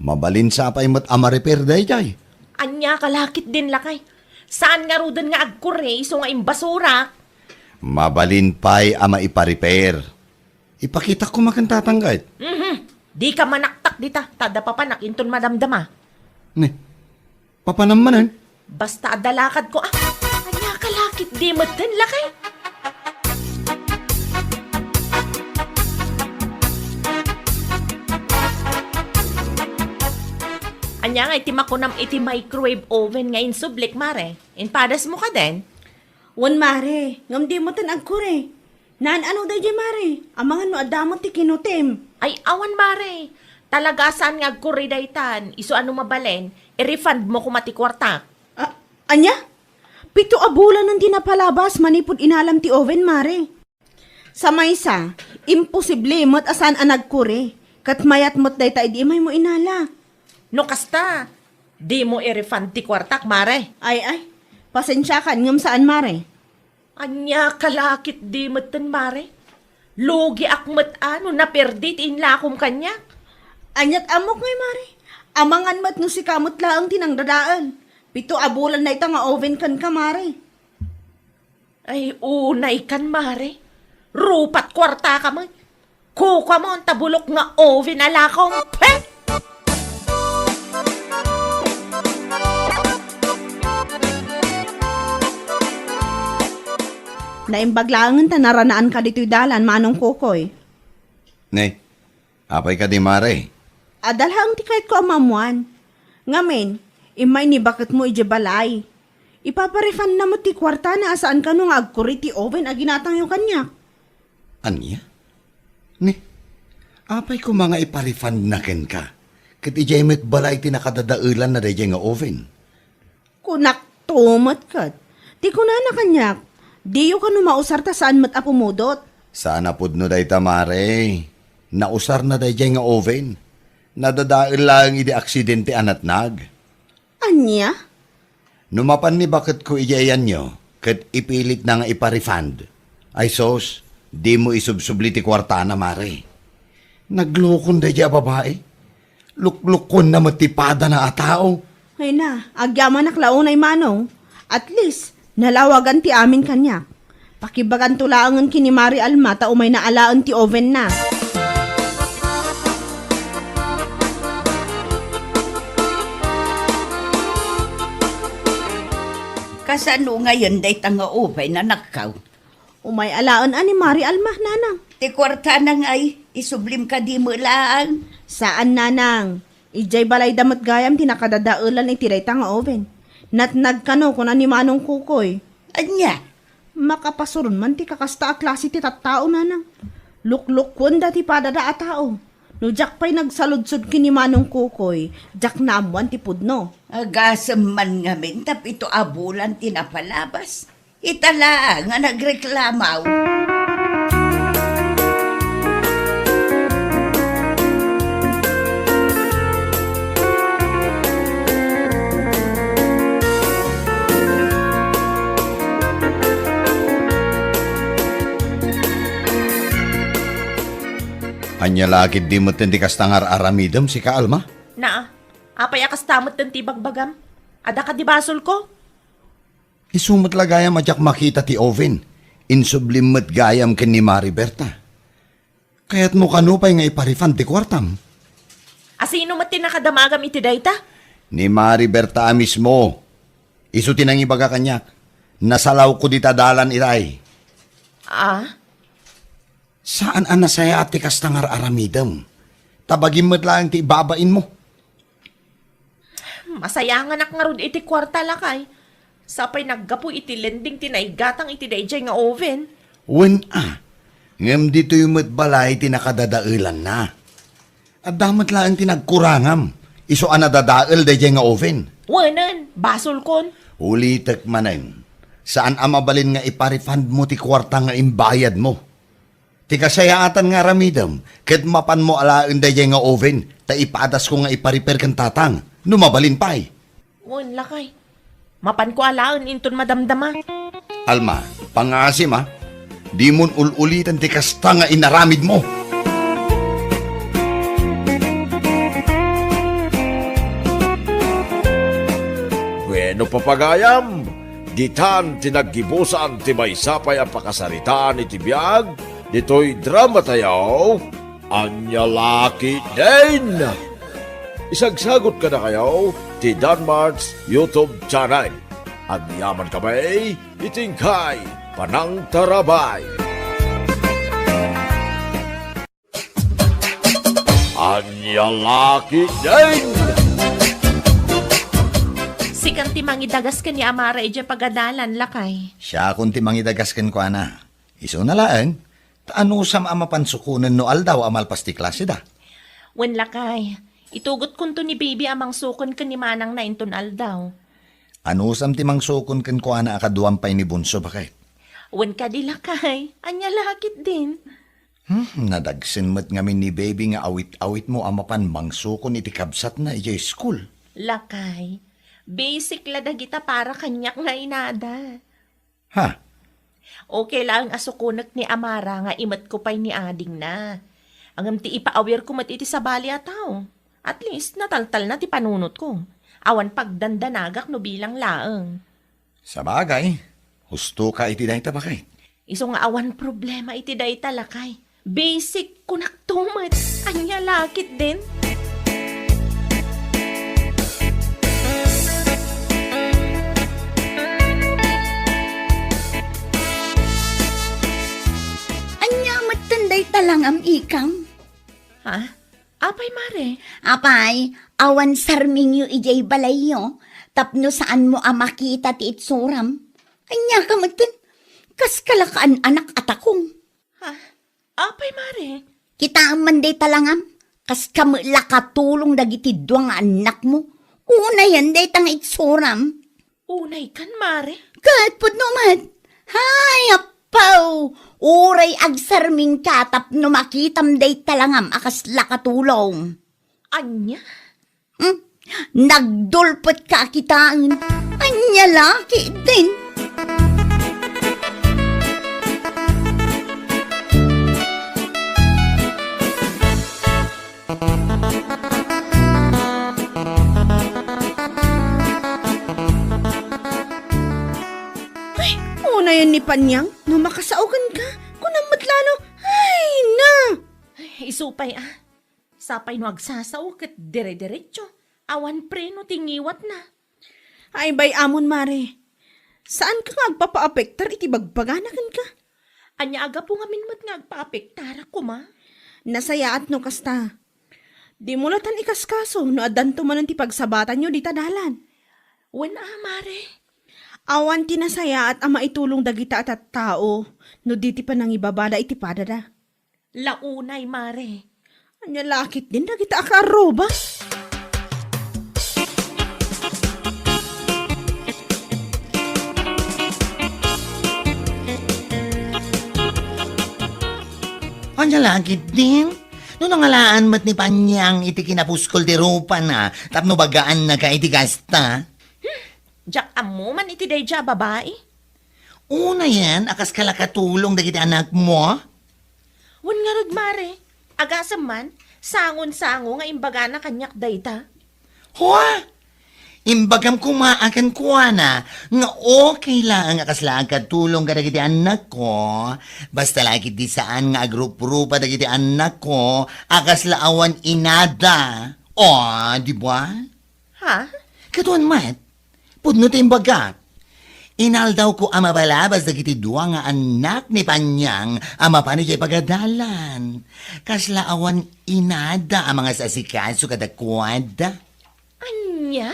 Speaker 3: Mabalin sa apay mat amareper day jay.
Speaker 5: Anya kalakit din lakay. Saan nga rudan nga agkure iso nga imbasura?
Speaker 3: Mabalin pa'y ama iparepair.
Speaker 2: Ipakita ko makantatanggay.
Speaker 5: Di ka manaktak dita. Tada pa panak inton madamdama.
Speaker 2: Ne, papanamanan.
Speaker 5: Basta adalakad ko anya kalakit di matan lakay. Anya nga iti makunam iti microwave oven nga insublik, mare. Inpadas mo ka din.
Speaker 6: Wan mare, ngam di mo tan agkure. Naan ano day jay mare, amangan no adamot ti kinutim.
Speaker 5: Ay, awan, mare. Talagasan nga kuridaytan. Iso ano mabalen, i-refund mo kumati kwarta.
Speaker 6: Anya? 7 abulan nang di napalabas manipod inalam ti oven mare. Sa maysa, imposible mo't asan ang nagkure. Kat mayat mo't day ta di may mo inala.
Speaker 5: No kasta, di mo i-refund ti kwartak, mare.
Speaker 6: Ay, pasensya kan ngam saan mare.
Speaker 5: Anya kalakit di matan, mare. Lugi akmat ano, naperdit inlakom kanya.
Speaker 6: Anyat amok ngay mare. Amangan mat no si kamot laang tinangdadaan. 7 abulan na ita nga oven kan ka mare.
Speaker 5: Ay, unay kan, mare. Rupat kwarta ka mo. Kuka mo ang tabulok nga oven alakong. Peh!
Speaker 6: Naimbaglangan ta naranaan ka dito'y dalan manong kukoy.
Speaker 3: Ne, apay ka di mare.
Speaker 6: Adalhang ti kahit ko amamuan. Ngamen, imay ni bakit mo ije balay. Ipaparefund na mo ti kwarta na asaan ka nung agkuri ti oven aginatang yung kanyak.
Speaker 3: Anya? Ne, apay ko mga iparefund na ken ka. Kat ijay met balay tinakadadaulan na dayjay nga oven.
Speaker 6: Kunak tumat kat. Ti ko na kanyak. Diyo ka no mausar ta saan mat apumudot.
Speaker 3: Sana pud no day tamare. Nausar na dayjay nga oven. Nadadail lang idi aksidente anatnag.
Speaker 6: Anya?
Speaker 3: Numapan ni bakit ko ijayan nyo, kat ipilit na nga iparefund. Ay sos, di mo isubsubli ti kwarta na mare. Naglukon dayjay babae. Luklukon na matipada na atao.
Speaker 6: Ay na, agyaman naklaunay manong. At least, nalawagan ti amin kanyak. Pakibagan tulaangan kini Mari Alma ta umay naalaan ti oven na.
Speaker 4: Kasano ngayon day tanga oven na nakaw?
Speaker 6: Umay alaan ani Mari Alma, nanang.
Speaker 4: Ti kwarta na ngay, isublim ka di mo lang.
Speaker 6: Saan, nanang? Ijay balay damot gayam tinakadadaulan iti dayta nga oven. Natnag kano kung ani manong kukoy.
Speaker 4: Anya?
Speaker 6: Makapasurun man ti kakasta a klase ti tattao, nanang. Luklukon dati padada a tao. No jak pa'y nagsaludsod kini manong kukoy, jak naamuan ti pudno.
Speaker 4: Agasam man nga min, tapito abulan tinapalabas. Itala nga nagreklamaw.
Speaker 3: Anya lakid di mo tindi kastangar aramidam si Kaalma?
Speaker 5: Na, apay akas tamot ng tibagbagam. Ada ka di basol ko?
Speaker 3: Isumot lagayam ajak makita ti oven. Insublimot gayam ken ni Mariberta. Kaya't mo kanupay nga iparifan ti kwartam.
Speaker 5: Asino mati nakadamagam iti dayta?
Speaker 3: Ni Mariberta mismo. Isu tinang ibaga kanyak. Nasalaw ko di tadalan itay.
Speaker 5: Ah,
Speaker 3: Saan ang nasaya at ti kastangar aramidam? Tabagin mo't lang ti ibabain mo.
Speaker 5: masaya nga nakngarod iti kwarta lakay. Sapay naggapo iti lending tinaigatang iti dayjay nga oven.
Speaker 3: Wen ngem dito yung matbalay tinakadadailan na. At damat lang tinagkurangam. Iso anadadail dayjay nga oven.
Speaker 5: Wanan, basol kon.
Speaker 3: Ulitek manen. Saan amabalin nga iparefund mo ti kwarta nga imbayad mo? Ti kasayaatan nga ramidam, ket mapan mo alaen dayjay nga oven, ta ipadas ko nga ipariper kan tatang, numabalin pa'y.
Speaker 5: Wan lakay. Mapan ko alaan inton madamdama.
Speaker 3: Alma, pangasim ha, di mon ululitan ti kasta nga inaramid mo.
Speaker 7: Bueno papagayam, ditan tinaggibusan ti maysapay ang pakasaritaan iti biyag, dito'y drama tayaw, anya laki din. Isagsagot ka na kayo, ti Danmarks YouTube channel. Anyaman kamay, itingkay, panang tarabay. Anya laki din.
Speaker 5: Sikan ti mangidagas ka ni Amara ije pagadalan lakay.
Speaker 3: Siya kung timangidagasken ko ana. Iso na laeng, taanusam ama pansukunan no aldaw amal pasti klase da.
Speaker 5: Wen lakay, itugot kunto ni baby amang sukon ka ni manang na inton aldaw.
Speaker 3: Anusam timang sukon ken ko ana akaduampay ni bunso bakit?
Speaker 5: Wen ka di lakay, anya lakit din.
Speaker 3: Nadagsin mo't ngamin ni baby nga awit-awit mo amapan mangsukon iti kabsat na ijay school.
Speaker 5: Lakay, basic lada kita para kanyak nga inada.
Speaker 3: Ha?
Speaker 5: Okay lang asukunak ni Amara nga imat ko pa'y ni ading na. Ang ti ipa-aware ko iti sa bali ataw. At least nataltal na ti panunot ko. Awan pagdandanagak no bilang laeng.
Speaker 3: Sa bagay, husto ka iti dayta bakit?
Speaker 5: Iso nga awan problema iti dayta lakay. Basic kunak tumat. Anya lakit din.
Speaker 4: Anya matanday talang am ikam.
Speaker 5: Ha? Apay mare?
Speaker 4: Apay, awan sarming yu ijay balayo, tapno saan mo makita ti itsuram. Anya ka matan, kas kalakaan anak atakong.
Speaker 5: Ha? Apay mare?
Speaker 4: Kita ang manday talangam, kas kamula katulong dagiti duwang nga anak mo. Una yan day tang itsuram.
Speaker 5: Unay kan mare?
Speaker 4: Katpod naman. Hay, apaw! Uray agsarming katap no makitam day talangam akas lakatulong.
Speaker 5: Anya?
Speaker 4: Nagdulpot ka kitaan. Anya laki din.
Speaker 6: Una yan ni Panyang, no makasaugan ka, kunamot lalo, ay na!
Speaker 5: Isupay Sapay no agsasaw ket dire-diretso. Awan preno tingiwat na.
Speaker 6: Ay bay amon mare, saan ka nga agpapa-apektar iti bagbaganakan ka?
Speaker 5: Anya aga po nga minmat nga agpaapektara ko ma.
Speaker 6: Nasayaat no kasta. Di mo latan ikaskaso no adanto man ti pagsabatan nyo di tadalan.
Speaker 5: Wen mare?
Speaker 6: Awan tinasaya at ama itulong dagita at tao no diti pa nang ibabada iti padada.
Speaker 5: Launay mare.
Speaker 6: Anya lakit din dagita akaroba.
Speaker 3: Anya langit din? No nangalaan mat ni Panyang iti kinapuskol di rupa na, tapno bagaan na ka iti gasta.
Speaker 5: Jak amo man iti dayja babae.
Speaker 3: Una yan, akas kalakatulong dagiti anak mo.
Speaker 5: Wen nga rod mare. Agasam man, sangon-sango nga imbaga na kanyak dayta.
Speaker 3: Hoa! Imbagam kumaakan ko na, nga okay lang akas lang katulong ka dagiti anak ko. Basta lagi di saan nga agrup-rupa dagiti anak ko, akas laawan inada. O, di ba?
Speaker 5: Ha?
Speaker 3: Katuan mat, pudno tayo imbaga. Inaldaw ko ama balabas dagiti dua nga anak ni Panyang ama paano jay pagadalan. Kaslaawan inada ang mga sasikaso kadakwada.
Speaker 5: Anya?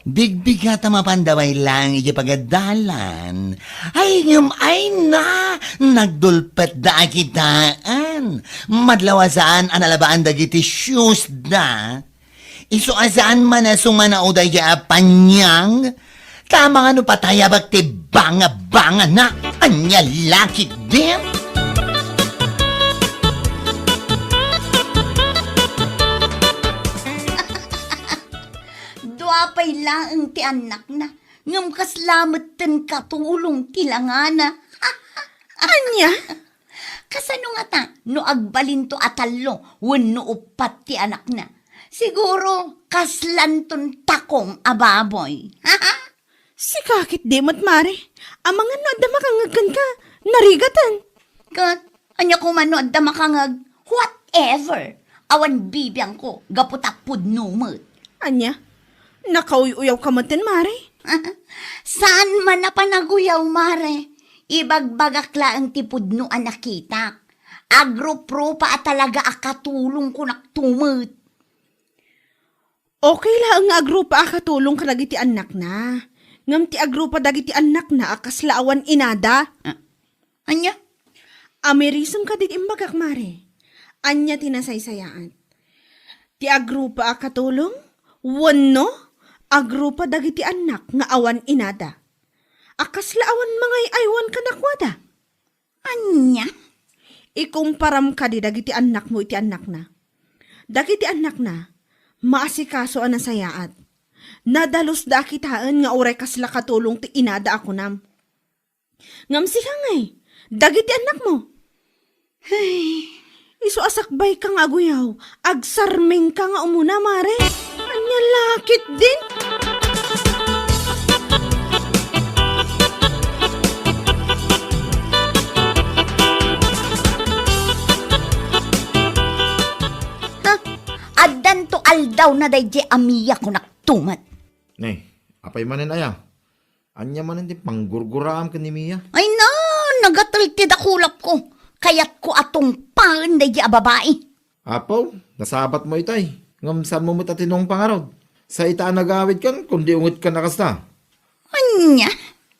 Speaker 3: Bigbigat ang mapandaway lang iti pagadalan. Ay ngam ay na, nagdulpat da kitaan. Madlawasaan analabaan dagiti shoes da. Isuasaan man na sumanauday ya Panyang. Tama nga no patayabag ti banga-banga na. Anya lakit din.
Speaker 4: Duapay laeng ti anak na. Ngam kaslamet ten katulong tilangana.
Speaker 6: Anya?
Speaker 4: Kasano nga ta, no agbalinto atalo, wenno upat ti anak na. Siguro, kaslanton takong ababoy.
Speaker 6: Si kakit di mat mare, ang mga nada makangagkan ka, narigatan.
Speaker 4: Kat, anya ko manood da makangag, whatever. Awan bibiyang ko, gaputapud numot.
Speaker 6: Anya? Nakauyaw ka matin mare?
Speaker 4: Saan man na panaguyaw, mare? Ibagbagakla ang tipudno ang nakita. Agro-pro pa at talaga akatulong ko naktumot.
Speaker 6: Okay lang nga agrupa akatulong ka dagiti anak na. Ngam ti agrupa dagiti anak na akas laawan inada.
Speaker 4: Anya?
Speaker 6: Amerism ka dit imbagak mare. Anya tinasaysayaan. Ti agrupa akatulong? Wano? Agrupa dagiti anak nga awan inada. Akas laawan mga aywan ka nakwada.
Speaker 4: Anya?
Speaker 6: Ikumparam ka di dagiti anak mo iti anak na. Dagiti anak na, maasikaso ang nasayaat. Nadalos da kitaan nga oray kasla katulong ti inada ako nam. Ngam si ngay, dagiti anak mo. Hey, iso asakbay ka nga aguyaw, agsarming ka nga umuna mare. Anya lakit din.
Speaker 4: Addan to aldaw na dayje amiya ko naktumat.
Speaker 10: Nay, apay manin aya. Anya manin di panggurguraam ka ni Mia.
Speaker 4: Ay na, nagataltid akulap ko. Kayat ko atong paan dayje a babae.
Speaker 10: Apaw, nasabat mo itay. Ngam saan mo matatinong pangarod? Sa itaan nagawid kan, kundi ungot ka nakasta.
Speaker 4: Anya?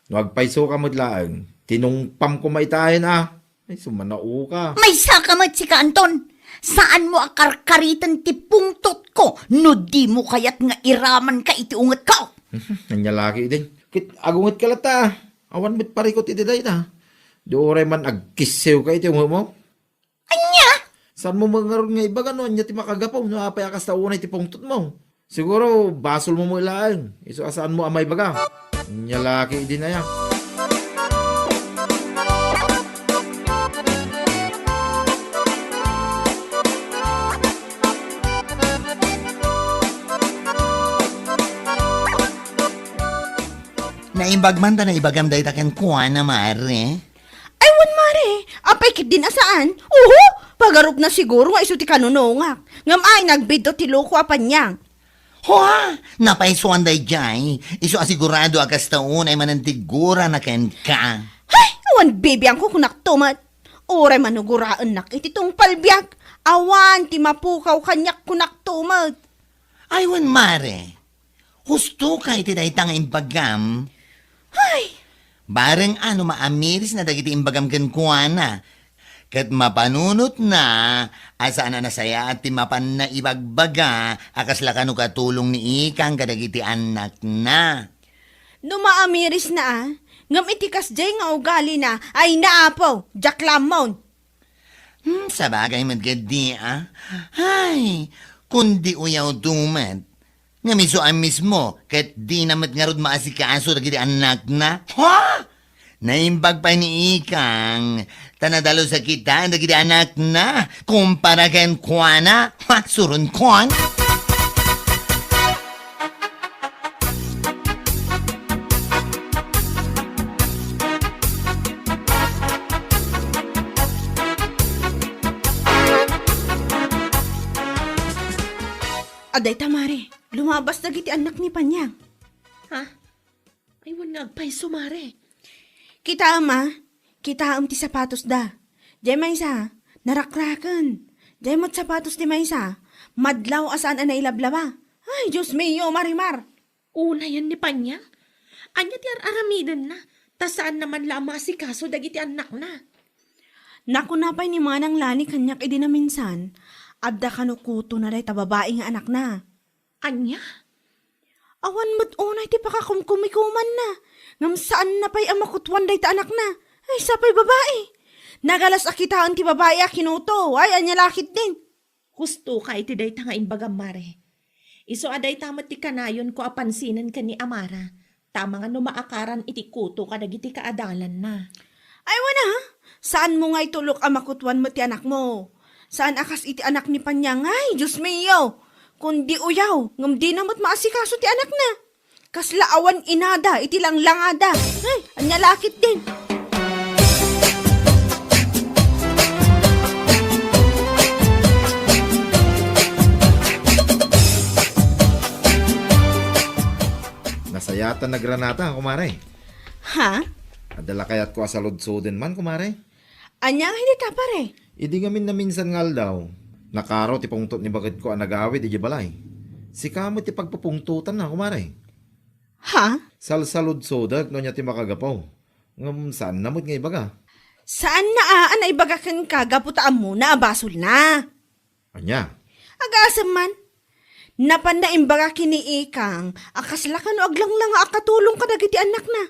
Speaker 10: Nagpaiso ka modlaang. Tinungpam ko maitahin Ay, sumanao ka.
Speaker 4: May sakamat si ka Anton. Saan mo akarkaritan ti pungtot ko? No di mo kayat nga iraman ka iti unget ka.
Speaker 10: Anya laki din. Kit agungot ka lata. Awan mo't parikot iti day ta. Doore man agkisew ka iti unget mo.
Speaker 4: Anya?
Speaker 10: Saan mo mangaroon nga iba gano'n? Anya ti makagapaw. No apay akas ta unay ti pungtot mo. Siguro, basol mo mo ilaan. Iso asaan mo amay baga. Anya laki din na yan.
Speaker 3: Naimbag man ta na ibagam day taken kuha na mare.
Speaker 6: Ay, wan mare, apay kit din asaan? Pagarup na siguro nga iso ti kanunungak. Ngam ay, nagbidto ti loko apanyang.
Speaker 3: Hoa! Napaisuan day jay. Iso asigurado akas taon ay manantigura na ken ka.
Speaker 6: Hay, awan bibiyang ko kunak tumat. Oray manuguraan nak iti tong palbiyak. Awan ti mapukaw kanyak kunak tumat.
Speaker 3: Aywan mare. Husto ka iti day tanga imbagam.
Speaker 6: Hay,
Speaker 3: Bareng ano maamiris na dagiti imbagam ken kuana. Kat mapanunot na, asaan na nasaya at timapan na ibagbaga, akas lakano katulong ni ikang kadagiti anak na.
Speaker 6: numaamiris na ngam itikas jay nga ugali na, ay naapaw, jaklamon.
Speaker 3: Sa bagay magkadi Ay, kundi uyaw tumat. Nga miso ang mismo, kat di namat nga rod maasikaso dagiti anak na. Ha? Naimbag pa ni ikang, tanadalo sa kita, dagiti anak na, kumpara ken kuana, surun kuan.
Speaker 6: Aday tamare, lumabas na giti anak ni Panyang.
Speaker 5: Ha? Ay, wala nagpay sumare.
Speaker 6: Kita ama, kita ti sapatos da. Jay maysa, narakrakan. Jay mo't sapatos ti maysa, madlaw asaan na ilablaba. Ay, Diyos mio, marimar.
Speaker 5: Una yan ni Panya. Anya ti aramidan na. Ta saan naman lama si kaso dagiti anak na.
Speaker 6: Naku napay ni manang lani kanyak idi na minsan, adda kanukuto na day tababae nga anak na.
Speaker 5: Anya?
Speaker 6: Awan mo't unay ti pakakumkumikuman na. Ngam saan na pa'y amakutwan day ta anak na. Ay, sapay babae. Nagalas akitaan ti babae a kinuto. Ay, anya lakit din.
Speaker 5: Husto ka iti day ta nga imbagam mare. Iso aday tamat ti kanayon ko apansinan ka ni Amara. Tama nga numaakaran iti kuto ka dagiti kaadalan na.
Speaker 6: Ay, wana ha? Saan mo nga itulok amakutwan mo ti anak mo? Saan akas iti anak ni Panyang? Ay, Diyos mio. Kundi uyaw, ngam di namat maasikaso ti anak na. Kasla awan inada, iti lang langada. Ay, anya lakit din.
Speaker 10: Nasayatan na granata, kumare.
Speaker 6: Ha?
Speaker 10: Adala kayat ko asalod-soden man, kumare.
Speaker 6: Anya hindi ta pare.
Speaker 10: Idi gamin na minsan ngal daw. Nakaro ti pungtot ni bakit ko anagawid, di balay. Si kamo ti pagpupungtutan na, kumare.
Speaker 6: Ha?
Speaker 10: Salsalod sodag no niya ti makagapaw. Ngam saan namot nga ibaga?
Speaker 6: Saan na na ibagakan ka, gaputaan mo na, abasol na.
Speaker 10: Anya,
Speaker 6: Agasam man. Napanda imbaga kini ikang, akasla ka no aglang lang akatulong ka dagiti anak na.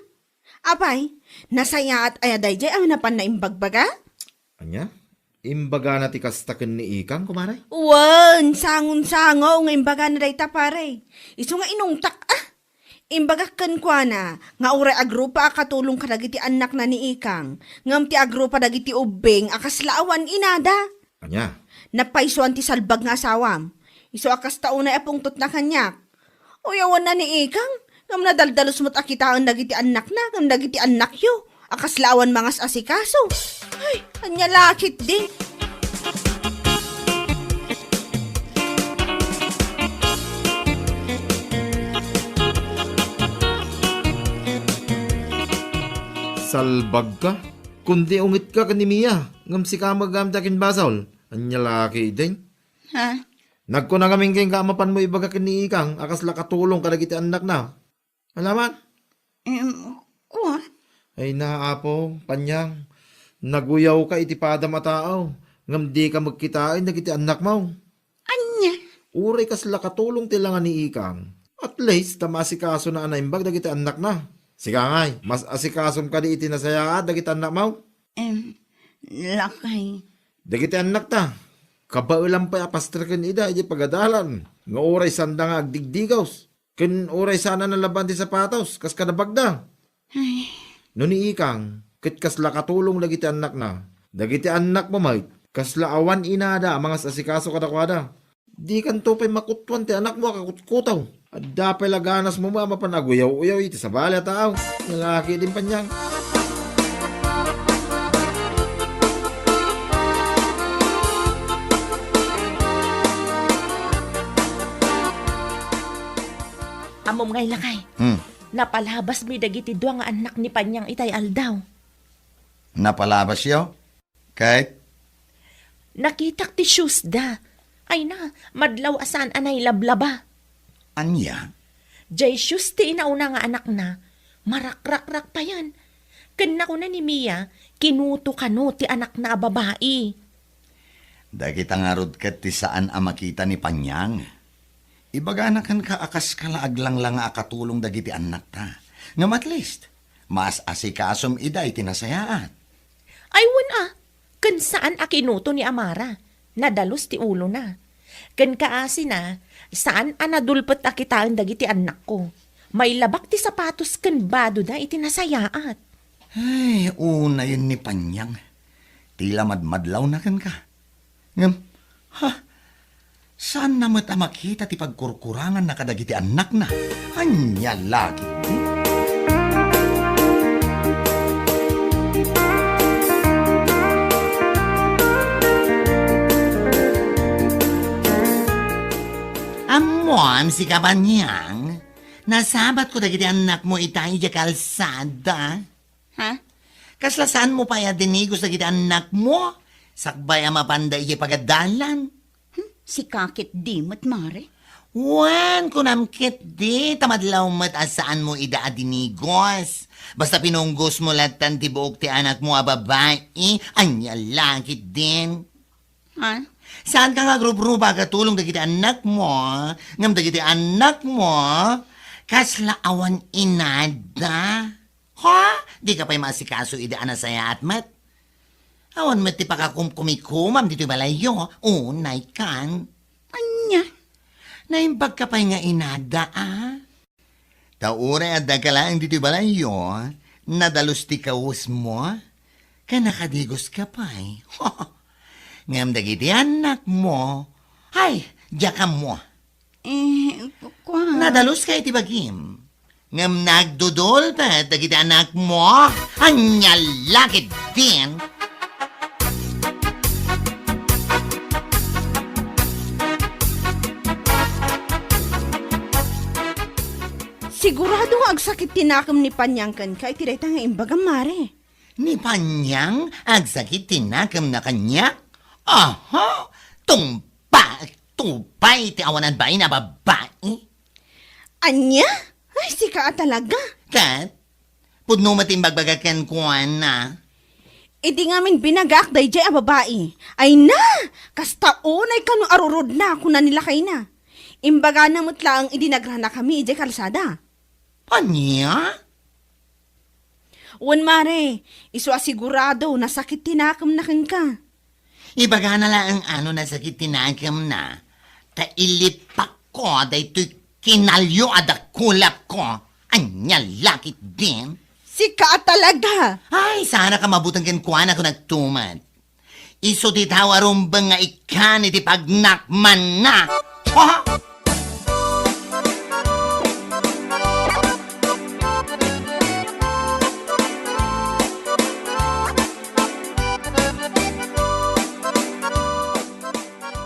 Speaker 6: Apay, nasaya at ayaday jay ang napanda imbagbaga?
Speaker 10: anya? Imbaga na ti kastaken ni Ikang, kumare?
Speaker 6: Wan, sangon-sango nga imbaga na dayta pare. Isu nga inungtak Imbaga kan kwa na, nga uray agrupa akatulong ka dagiti anak na ni Ikang, ngam ti agrupa dagiti ubing akaslaawan inada.
Speaker 10: Anya?
Speaker 6: Napaisuan ti salbag nga asawam. Iso akas taunay apungtot na kanyak. Uyawan na ni Ikang, ngam nadaldalos mo't akitaan dagiti anak na, ngam dagiti anak yo. Akaslawan mangas asikaso. Ay, anya lakit din.
Speaker 10: Salbag ka? Kundi ungit ka kanimiya. Ngam si kamagamdakin basol. Anya laki din.
Speaker 4: Ha?
Speaker 10: Nagko na kaming keng kamapan mo ibaga kini Ikang. Akas lakatulong ka dagiti anak na. Alaman?
Speaker 4: Kuha?
Speaker 10: Ay naapo, panyang. Naguyaw ka iti pada mataaw. Ngam di ka magkitain dagiti anak mo.
Speaker 4: Anya?
Speaker 10: Uray kas lakatulong tilangan ni Ikang. At least, tamasikaso na anaimbag dagiti anak na. Siga ngay, mas asikasom ka di iti nasayaat dagiti anak mo.
Speaker 4: Lakay.
Speaker 10: Dagiti anak ta. Kabaulang pa apastrakan ida iti pagadalan. Nga oray sanda nga agdigdigaws. Ken oray sana nalaban ti sapatos, kas kadabagda.
Speaker 4: Ay,
Speaker 10: No ni Ikang, ket kasla katulong dagiti anak na. Dagiti anak mo mait, kasla awan inada mga asikaso kadakwada. Di kan to pa'y makutwan ti anak mo kakutkutaw. At dapay laganas mo mama panaguyaw-uyaw iti sa bala tao. Lalaki din panyang.
Speaker 5: Amom ngay lakay. Napalabas mi dagiti dua nga anak ni Panyang itay aldaw.
Speaker 3: Napalabas yo? Kahit
Speaker 5: Nakitak ti shoes da. Ay na, madlaw asan anay lablaba.
Speaker 3: anya?
Speaker 5: Jay shoes ti inauna nga anak na. Marakrak-rak pa yan. Kanya ko na ni Mia, kinuto kano ti anak na babae.
Speaker 3: Dagita nga rod ket ti saan a makita ni Panyang. Ibaganakan ka akas kalaag lang akatulong dagiti anak ta. Ngam at least, mas asikasom iday tinasayaat.
Speaker 5: Ay wan kan saan a kinuto ni Amara. Nadalos ti ulo na. Kan kaasi na, saan a nadulpot a kitaan dagiti anak ko. May labak ti sapatos kan bado da itinasayaat.
Speaker 3: Ay, una yun ni Panyang. Tila madmadlaw na kan ka. Ngam, saan na mata makita ti pagkurkurangan na kadagiti anak na? Anya lagi di. Amuam si Kabanyang, nasabat ko dagiti anak mo itay di kalsada.
Speaker 4: ha?
Speaker 3: Kaslasaan mo pa ya dinigos dagiti anak mo? Sakbay ang mapanda iya pagadalan.
Speaker 4: Si kakit di mo't mare.
Speaker 3: Wan, kunamkit di, tamadlaw mat asaan mo ida adinigos. Basta pinunggos mo latan ti buok ti anak mo a babae, anya langit din.
Speaker 4: Ha?
Speaker 3: Saan ka nga grup-grupa katulong dagiti anak mo, ngam dagiti anak mo, kasla awan inada. Ha? Di ka pa'y masikaso ida anasaya at mat. Awan mat ti pakakumkumikumam dito balayo, unay kan.
Speaker 4: Anya?
Speaker 3: Naimbag ka pa'y nga inada, Taure at dagkalaan dito balayo, nadalos ti kawus mo, ka nakadigos ka pa'y. Ngam dagiti anak mo, ay, jakam mo.
Speaker 4: Kuha.
Speaker 3: Nadalos ka iti bagim. Ngam nagdudol pa dagiti anak mo, anya lakit din.
Speaker 6: Sigurado nga agsakit tinakam ni Panyang kan ka, itiray nga imbaga mare.
Speaker 3: Ni Panyang, agsakit tinakam na kanya. Aha, tumpa
Speaker 11: tupay ti awanan ba na babae?
Speaker 6: Anya? Ay, sika talaga.
Speaker 11: Kat, pudno matimbagbagakan ko na.
Speaker 6: Idi ngamin binagak day jay a babae. Ay na! Kasta unay kanu arurod na kuna nila kay na. Imbaga na mutla ang idinagrana kami jay kalsada.
Speaker 11: Anya?
Speaker 6: Wan mare, iso asigurado na sakit tinakam na ka.
Speaker 11: Ibaga na lang ang na sakit tinagam na. Ta ilipak ko daytoy kinalyo ada kulap ko. Anya lakit din.
Speaker 6: Sika talaga.
Speaker 11: Ay, sana ka mabutang kinukuhan ako nagtumad. Iso di tawarumbang nga ikan iti pagnakman na. Ha?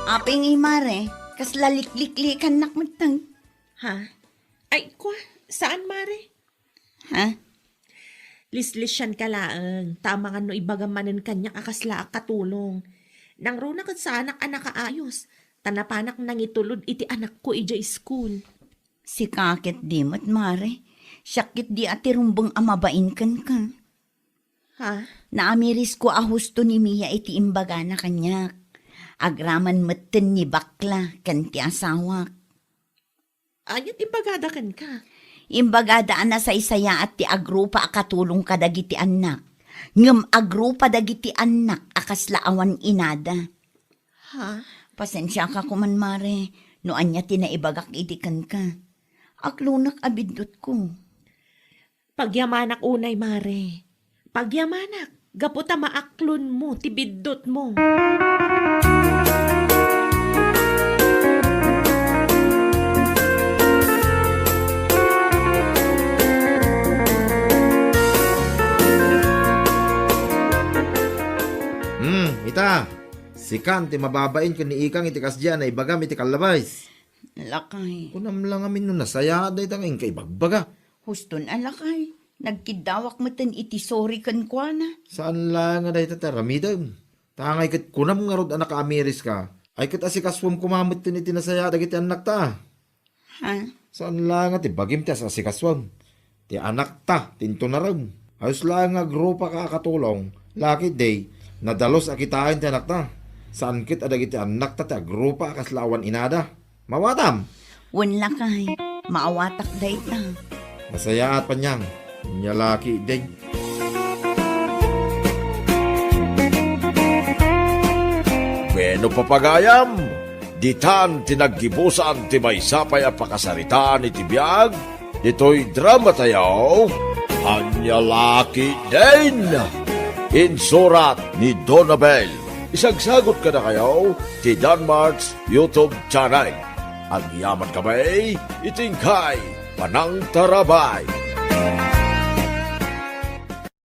Speaker 4: Aping imare, kas lalik-liklikan nakmatang.
Speaker 5: Ha? Ay, kwa, saan, Mare?
Speaker 4: Ha?
Speaker 5: Lislisyan ka laang. Tama nga no ibagamanan kanya akasla katulong. Nang runa ka sa anak kaayos. Tanapanak nang itulod iti anak ko ija school.
Speaker 4: Si kakit di mat mare. Syakit di ati rumbang amabain kan ka.
Speaker 5: Ha?
Speaker 4: Naamiris ko ahusto ni Mia iti imbaga na kanyak. Agraman maten ni bakla kan ti asawak.
Speaker 5: Anyat ibagadakan ka.
Speaker 4: Imbagada na sa isaya at ti agrupa akatulong kadagiti anak. Ngem agrupa dagiti anak akaslaawan inada.
Speaker 5: Ha?
Speaker 4: Pasensya ka kuman mare, no anya tinaibagak itikan ka. Aklunak abidot ko.
Speaker 5: Pagyamanak unay, Mare. Pagyamanak. Gaputa maaklon mo, tibidot mo.
Speaker 10: Ita, si Kante mababain ko ni Ikang iti kasya na ibagam iti kalabais.
Speaker 4: Lakay.
Speaker 10: Kunam lang amin nun nasaya, day tanging kay bagbaga.
Speaker 4: Huston alakay. Nagkidawak mo ten iti sorry kan kwa na.
Speaker 10: Saan lang nga day tataramidam? Tangay kat kunam nga rod anak amiris ka. Ay kat asikaswam kumamit tin iti nasaya dagiti anak ta.
Speaker 4: Ha?
Speaker 10: Saan lang nga ti bagim ti asikaswam? Ti anak ta, tinto na ram. Ayos lang nga grupa ka katulong. Lucky day, nadalos akitain ti anak ta. Saan kit adagiti anak ta ti agrupa kaslawan inada. Mawatam!
Speaker 4: Wan lakay. Maawatak day ta.
Speaker 10: Masaya at panyang. Nyalaki day.
Speaker 7: Bueno papagayam, ditan tinaggibusan ti maysapay a pakasaritaan iti biag, dito'y drama tayaw, Anyalaki din! Insurat ni Donabel. Isagsagot ka na kayo ti Danmarks YouTube channel. Ang yaman kamay, itingkay, panang tarabay.